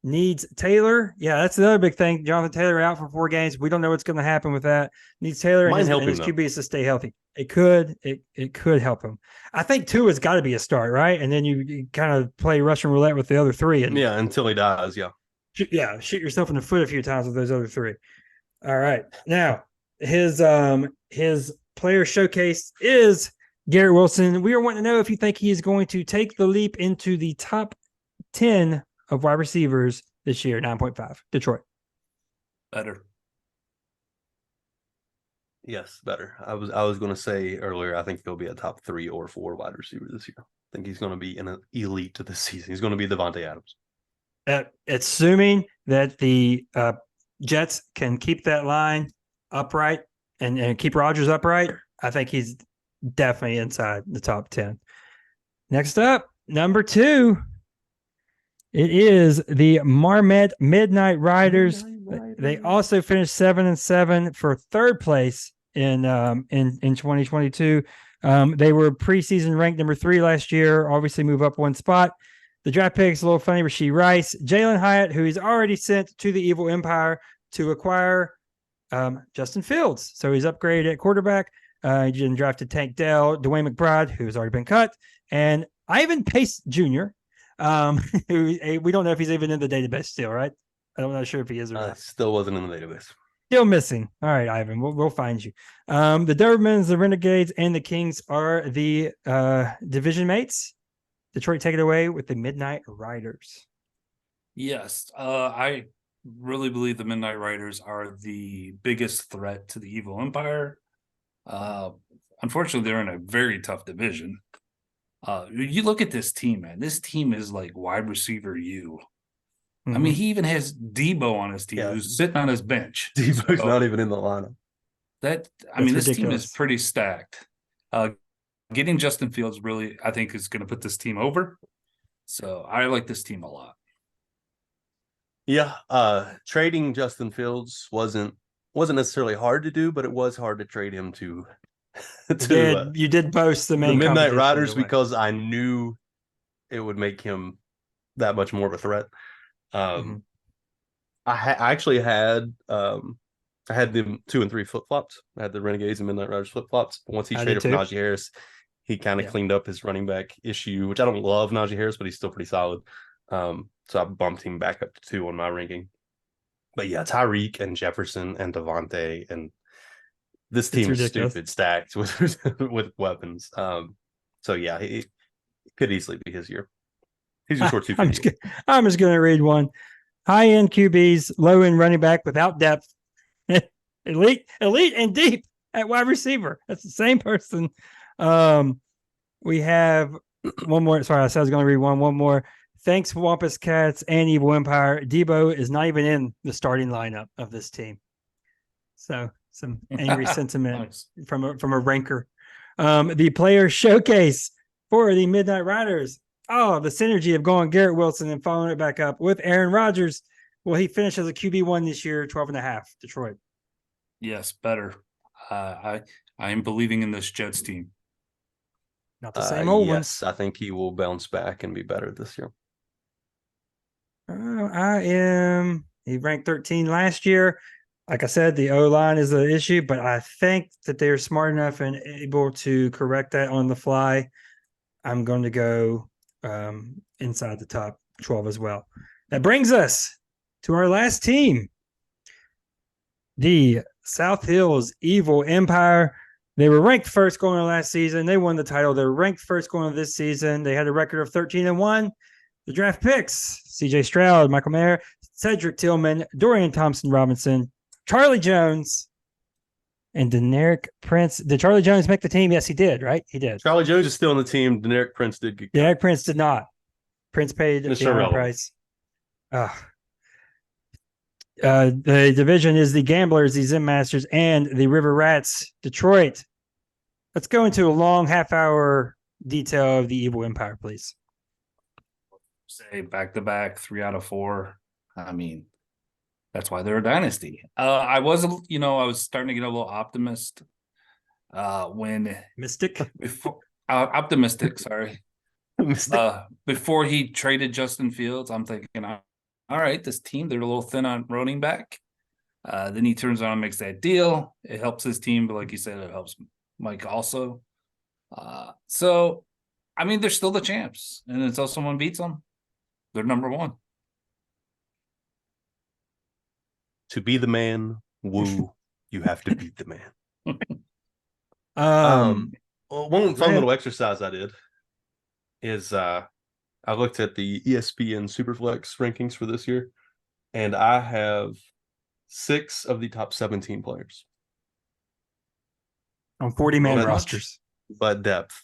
Needs Taylor. Yeah, that's the other big thing. Jonathan Taylor out for 4 games. We don't know what's going to happen with that. Needs Taylor and his QBs to stay healthy. It could help him. I think 2 has got to be a start, right? And then you kind of play Russian roulette with the other 3. And until he dies. Yeah. Shoot yourself in the foot a few times with those other 3. All right. Now, his player showcase is Garrett Wilson. We are wanting to know if you think he is going to take the leap into the top 10 of wide receivers this year. 9.5. Detroit. Better. Yes, better. I was going to say earlier, I think he'll be a top 3 or 4 wide receiver this year. I think he's going to be an elite this season. He's going to be Devontae Adams. Assuming that the Jets can keep that line upright and keep Rodgers upright, I think he's definitely inside the top 10. Next up, number 2. It is the Marmette Midnight Riders. They also finished 7-7 for third place in 2022. They were preseason ranked number 3 last year. Obviously, move up one spot. The draft pick's a little funny. Rasheed Rice, Jalen Hyatt, who he's already sent to the Evil Empire to acquire Justin Fields. So he's upgraded at quarterback. He drafted Tank Dell, Dwayne McBride, who's already been cut, and Ivan Pace Jr., who we don't know if he's even in the database still, right? I'm not sure if he is or not. Still wasn't in the database. Still missing. All right, Ivan, we'll find you. The Dobermans, the Renegades, and the Kings are the division mates. Detroit, take it away with the Midnight Riders. Yes, I really believe the Midnight Riders are the biggest threat to the Evil Empire. Unfortunately, they're in a very tough division. You look at this team, man. This team is like wide receiver U. I mean, he even has Debo on his team, who's sitting on his bench. Debo's not even in the lineup. This team is pretty stacked. Getting Justin Fields really, I think, is going to put this team over. So I like this team a lot. Yeah, trading Justin Fields wasn't necessarily hard to do, but it was hard to trade him to you did boast the Midnight Riders because I knew it would make him that much more of a threat. I actually had I had them 2 and 3 flip flops. I had the Renegades and Midnight Riders flip flops. But once he traded for Najee Harris, he kind of cleaned up his running back issue, which I don't love Najee Harris, but he's still pretty solid. So I bumped him back up to 2 on my ranking. But yeah, Tyreek and Jefferson and Devontae, and this team is stupid stacked with weapons. So yeah, it could easily be his year. He's a short 250. I'm just going to read one. High-end QBs, low-end running back without depth. elite and deep at wide receiver. That's the same person. We have one more. Sorry, I said I was going to read one more. Thanks, Wampus Cats and Evil Empire. Debo is not even in the starting lineup of this team. So some angry sentiment from a ranker. The player showcase for the Midnight Riders. Oh, the synergy of going Garrett Wilson and following it back up with Aaron Rodgers. Well, he finished as a QB1 this year, 12.5, Detroit. Yes, better. I am believing in this Jets team. Not the same old one. Yes, I think he will bounce back and be better this year. He ranked 13 last year. Like I said, the O-line is an issue, but I think that they're smart enough and able to correct that on the fly. I'm going to go inside the top 12 as well. That brings us to our last team, the South Hills Evil Empire. They were ranked first going into last season. They won the title. They were ranked first going into this season. They had a record of 13-1. The draft picks: C.J. Stroud, Michael Mayer, Cedric Tillman, Dorian Thompson-Robinson, Charlie Jones, and Deneric Prince. Did Charlie Jones make the team? Yes, he did, right? He did. Charlie Jones is still on the team. Deneric Prince did get cut. Deneric Prince did not. Prince paid the price. The division is the Gamblers, the Zen Masters, and the River Rats, Detroit. Let's go into a long half-hour detail of the Evil Empire, please. Say back-to-back, 3 out of 4. I mean, that's why they're a dynasty. I was starting to get a little optimistic. Sorry. Before he traded Justin Fields, I'm thinking, all right, this team, they're a little thin on running back. Then he turns around and makes that deal. It helps his team, but like you said, it helps Mike also. So, I mean, they're still the champs. And until someone beats them, they're number 1. To be the man, woo, you have to beat the man. One fun little exercise I did is I looked at the ESPN Superflex rankings for this year, and I have 6 of the top 17 players on 40-man rosters, but depth.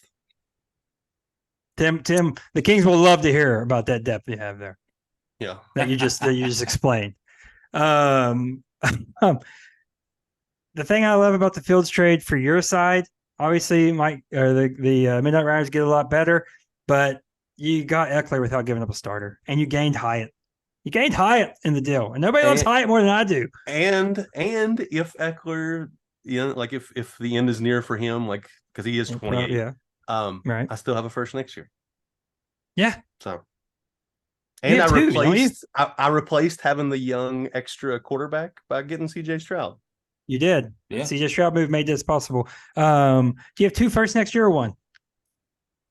Tim, the Kings will love to hear about that depth you have there. Yeah, that you just explained. The the thing I love about the Fields trade for your side, obviously, Mike or the Midnight Riders get a lot better, but you got Eckler without giving up a starter, and you gained Hyatt. You gained Hyatt in the deal, and nobody loves Hyatt more than I do. And if Eckler, like if the end is near for him, like because he is 28, yeah, right. I still have a first next year. Yeah. So, and You have two, I replaced having the young extra quarterback by getting CJ Stroud. You did. Yeah. CJ Stroud move made this possible. Do you have 2 firsts next year or 1?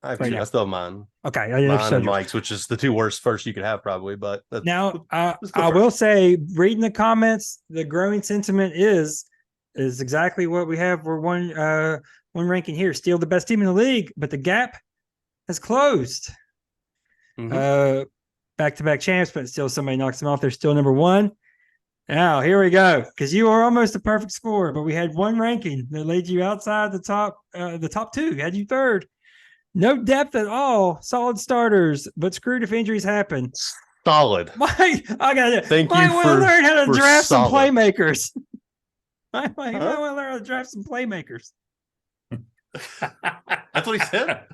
I have Right two. now. I still have mine. Okay, Mine and Mike's, which is the 2 worst firsts you could have, probably. But now, let's go I first. will say, reading the comments, the growing sentiment is exactly what we have. We're one ranking here. Still the best team in the league, but the gap has closed. Back-to-back champs, but still somebody knocks them off. They're still number 1. Now, here we go. Because you are almost a perfect score, but we had 1 ranking that laid you outside the top 2. Had you 3rd. No depth at all. Solid starters, but screwed if injuries happen. Solid. Mike, I got it. Thank Mike you want to learn how to draft some solid. playmakers. Mike want to learn how to draft some playmakers. That's what he said.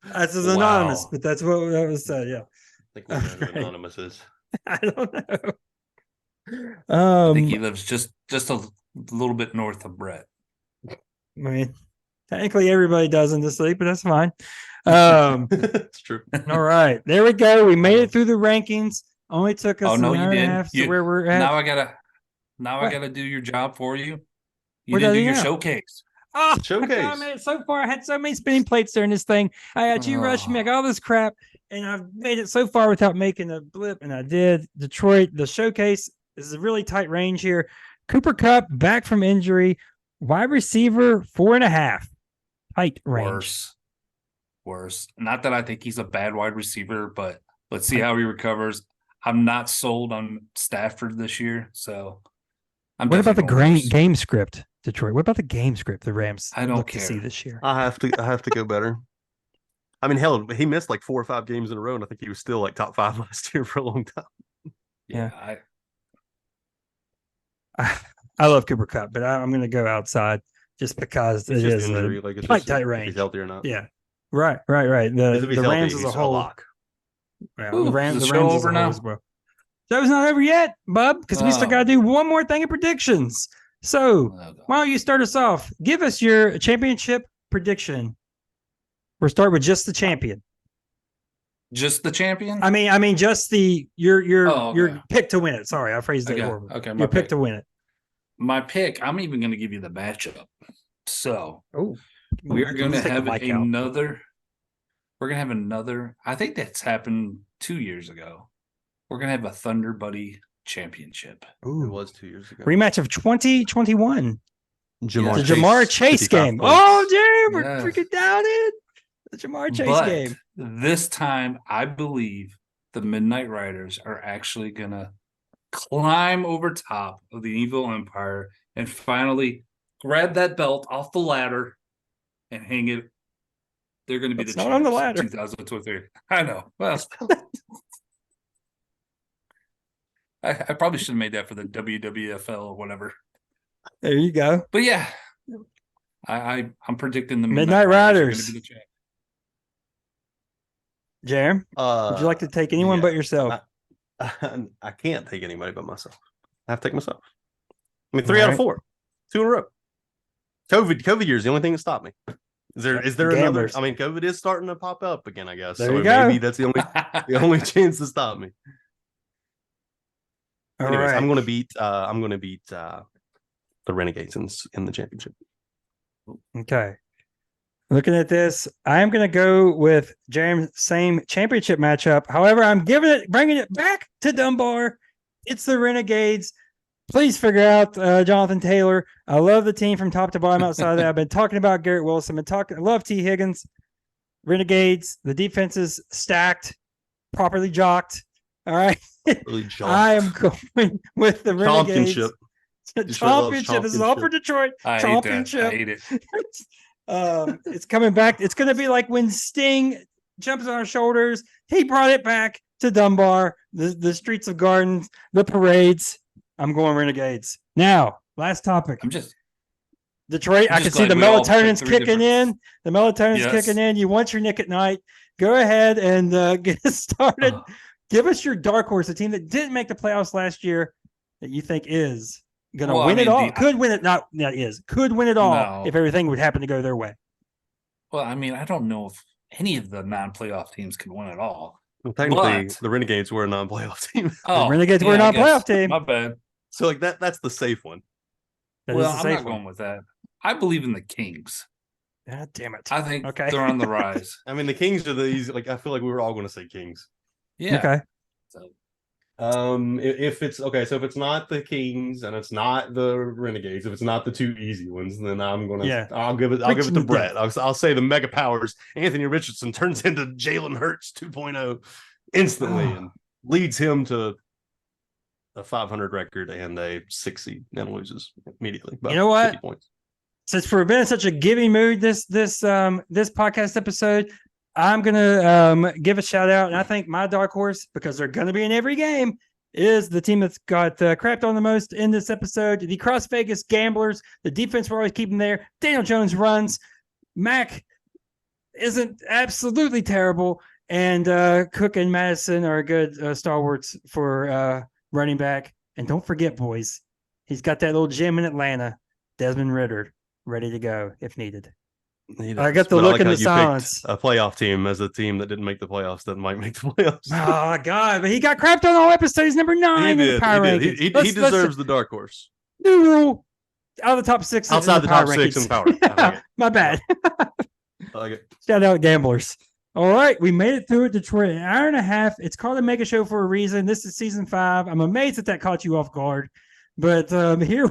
That's his anonymous, but that's what that was said. Yeah. I think we know who anonymous is. I don't know. I think he lives just a little bit north of Brett. I mean, technically everybody does in this league, but that's fine. It's true. All right, there we go. We made it through the rankings. Only took us an hour and a half to where we're at. Now I gotta do your job for you. You What didn't do do you your know? showcase. Oh, Showcase. God, I made it so far. I had so many spinning plates during this thing. I had you rush me, I got all this crap, and I've made it so far without making a blip, and I did. Detroit, the showcase is a really tight range here. Cooper Kupp back from injury, wide receiver 4.5, tight range. Worse. Not that I think he's a bad wide receiver, but let's see how he recovers. I'm not sold on Stafford this year, so What about the game script, Detroit? What about the game script the Rams I don't look care to see this year? I have to go better. I mean, hell, he missed like 4 or 5 games in a row, and I think he was still like top 5 last year for a long time. Yeah. I love Cooper Kupp, but I'm going to go outside just because It's it just is injury, a like it's tight just if range. he's healthy or not. Yeah, right. The Rams as a whole. Lock. Yeah, Ooh, the Rams is the show as a over whole now? as well. Show's not over yet, bub, because we still Oh. got to do one more thing of predictions. So why don't you start us off? Give us your championship prediction. We'll start with just the champion. Just the champion? I mean, just your okay. pick to win it. Sorry, I phrased it Okay. horrible. Okay, Your pick to win it. My pick, I'm even going to give you the matchup. So Oh, we're going to Let's take the have mic out. another. We're going to have another. I think that's happened 2 years ago. We're going to have a Thunder Buddy championship. It Ooh. was 2 years ago. Rematch of 2021. Jamar The Chase, Jamar Chase 55 game. points. Oh, damn, we're Yes. freaking down in the Jamar Chase But game. this time, I believe the Midnight Riders are actually going to climb over top of the Evil Empire and finally grab that belt off the ladder and hang it. They're going to be It's the not on the champs in ladder. 2023. I know. Well, I probably should have made that for the WWFL or whatever. There you go. But yeah, I'm predicting the Midnight Are Riders. gonna be the champ. Jerem, would you like to take anyone but yourself? I can't take anybody but myself. I have to take myself. I mean, 3 out of 4, 2 in a row. COVID year is the only thing that stopped me. Is there another? I mean, COVID is starting to pop up again, I guess. There So you go. maybe that's the only chance to stop me. All Anyways, right. I'm gonna beat the Renegades in the championship. Okay. Looking at this, I'm going to go with Jerem's same championship matchup. However, I'm bringing it back to Dunbar. It's the Renegades. Please figure out Jonathan Taylor. I love the team from top to bottom outside of that. I've been talking about Garrett Wilson. I love T. Higgins. Renegades. The defense is stacked, properly jocked. All right. Really jocked. I am going with the Renegades. Championship. Championship. This is all for Detroit. I Championship. hate it. It's coming back. It's going to be like when Sting jumps on our shoulders. He brought it back to Dunbar, the streets of Gardens, the parades. I'm going Renegades. Now, Last topic. Detroit, I can see glad the we all picked melatonin's three kicking different- in. The melatonin's Yes. kicking in. You want your Nick at night. Go ahead and get us started. Give us your dark horse, a team that didn't make the playoffs last year that you think is going to win it all. Could win it, not is. Could win it all if everything would happen to go their way. Well, I mean, I don't know if any of the non-playoff teams could win it all. Well, technically, the Renegades were a non-playoff team. The Renegades were a non-playoff team. My bad. So, like that's the safe one. I'm not going with that. I believe in the Kings. God damn it! I think they're on the rise. I mean, the Kings are the easy. Like, I feel like we were all going to say Kings. Yeah. Okay. So, if it's okay, so if it's not the Kings and it's not the Renegades, if it's not the two easy ones, then I'm gonna I'll give it to Brett. I'll say the Mega Powers. Anthony Richardson turns into Jalen Hurts 2.0 instantly and leads him to a 500 record and a 6 seed and loses immediately. You know what? 50 points. Since we're in such a giving mood this podcast episode, I'm gonna give a shout out, and I think my dark horse, because they're gonna be in every game, is the team that's got crapped on the most in this episode. The Cross Vegas Gamblers. The defense we're always keeping there. Daniel Jones runs. Mac isn't absolutely terrible, and Cook and Madison are good stalwarts for running back. And don't forget, boys, he's got that little gym in Atlanta, Desmond Ritter, ready to go if needed. I got the look in the silence. A playoff team as a team that didn't make the playoffs that might make the playoffs. Oh God! But he got crapped on all episodes. Number 9 in the power rankings. He deserves the dark horse. New rule: out of the top 6. Outside the top 6 in power. Yeah, my bad. I like it. Shout out Gamblers. All right, we made it through it. Detroit, an hour and a half. It's called a Mega Show for a reason. This is season 5. I'm amazed that caught you off guard, but here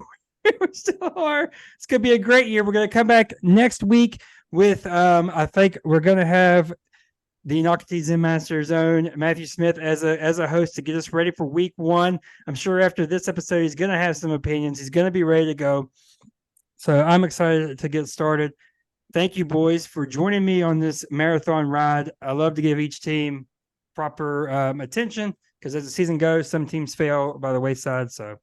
we still are. It's going to be a great year. We're going to come back next week with, I think we're going to have the Nocatee Zen Master's own Matthew Smith as a host to get us ready for week 1. I'm sure after this episode, he's going to have some opinions. He's going to be ready to go. So I'm excited to get started. Thank you, boys, for joining me on this marathon ride. I love to give each team proper attention because as the season goes, some teams fail by the wayside. So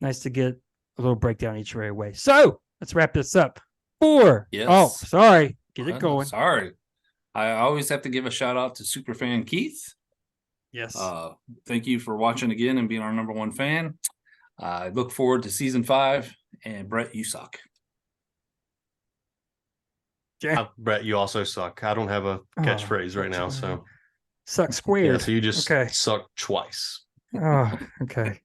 nice to get a little breakdown each way. So let's wrap this up. 4. Yes. Oh, sorry. Get it going. Sorry. I always have to give a shout out to Superfan Keith. Yes. Thank you for watching again and being our number 1 fan. I look forward to season 5. And Brett, you suck. Brett, you also suck. I don't have a catchphrase right now, so suck squared. Yeah, so you just suck twice. Oh, okay.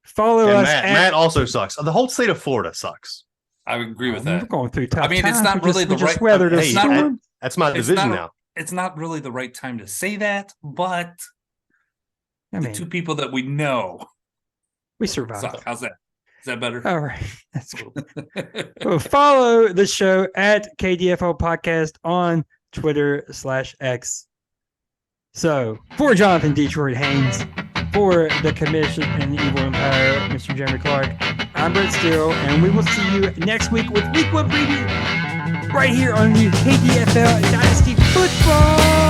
Follow us. Matt also sucks. The whole state of Florida sucks. I agree with that. We're going through tough it's times. not really the right. Weathered a Hey, storm. That's my division now. It's not really the right time to say that, but the 2 people that we know, we survived. Suck. How's that? Is that better? All right. That's cool. Well, follow the show at KDFL Podcast on Twitter/X. So, for Jonathan Detroit Haynes, for the Commish and the Evil Empire, Mr. Jeremy Clark, I'm Brett Steele, and we will see you next week with Week 1 preview right here on the KDFL Dynasty Football.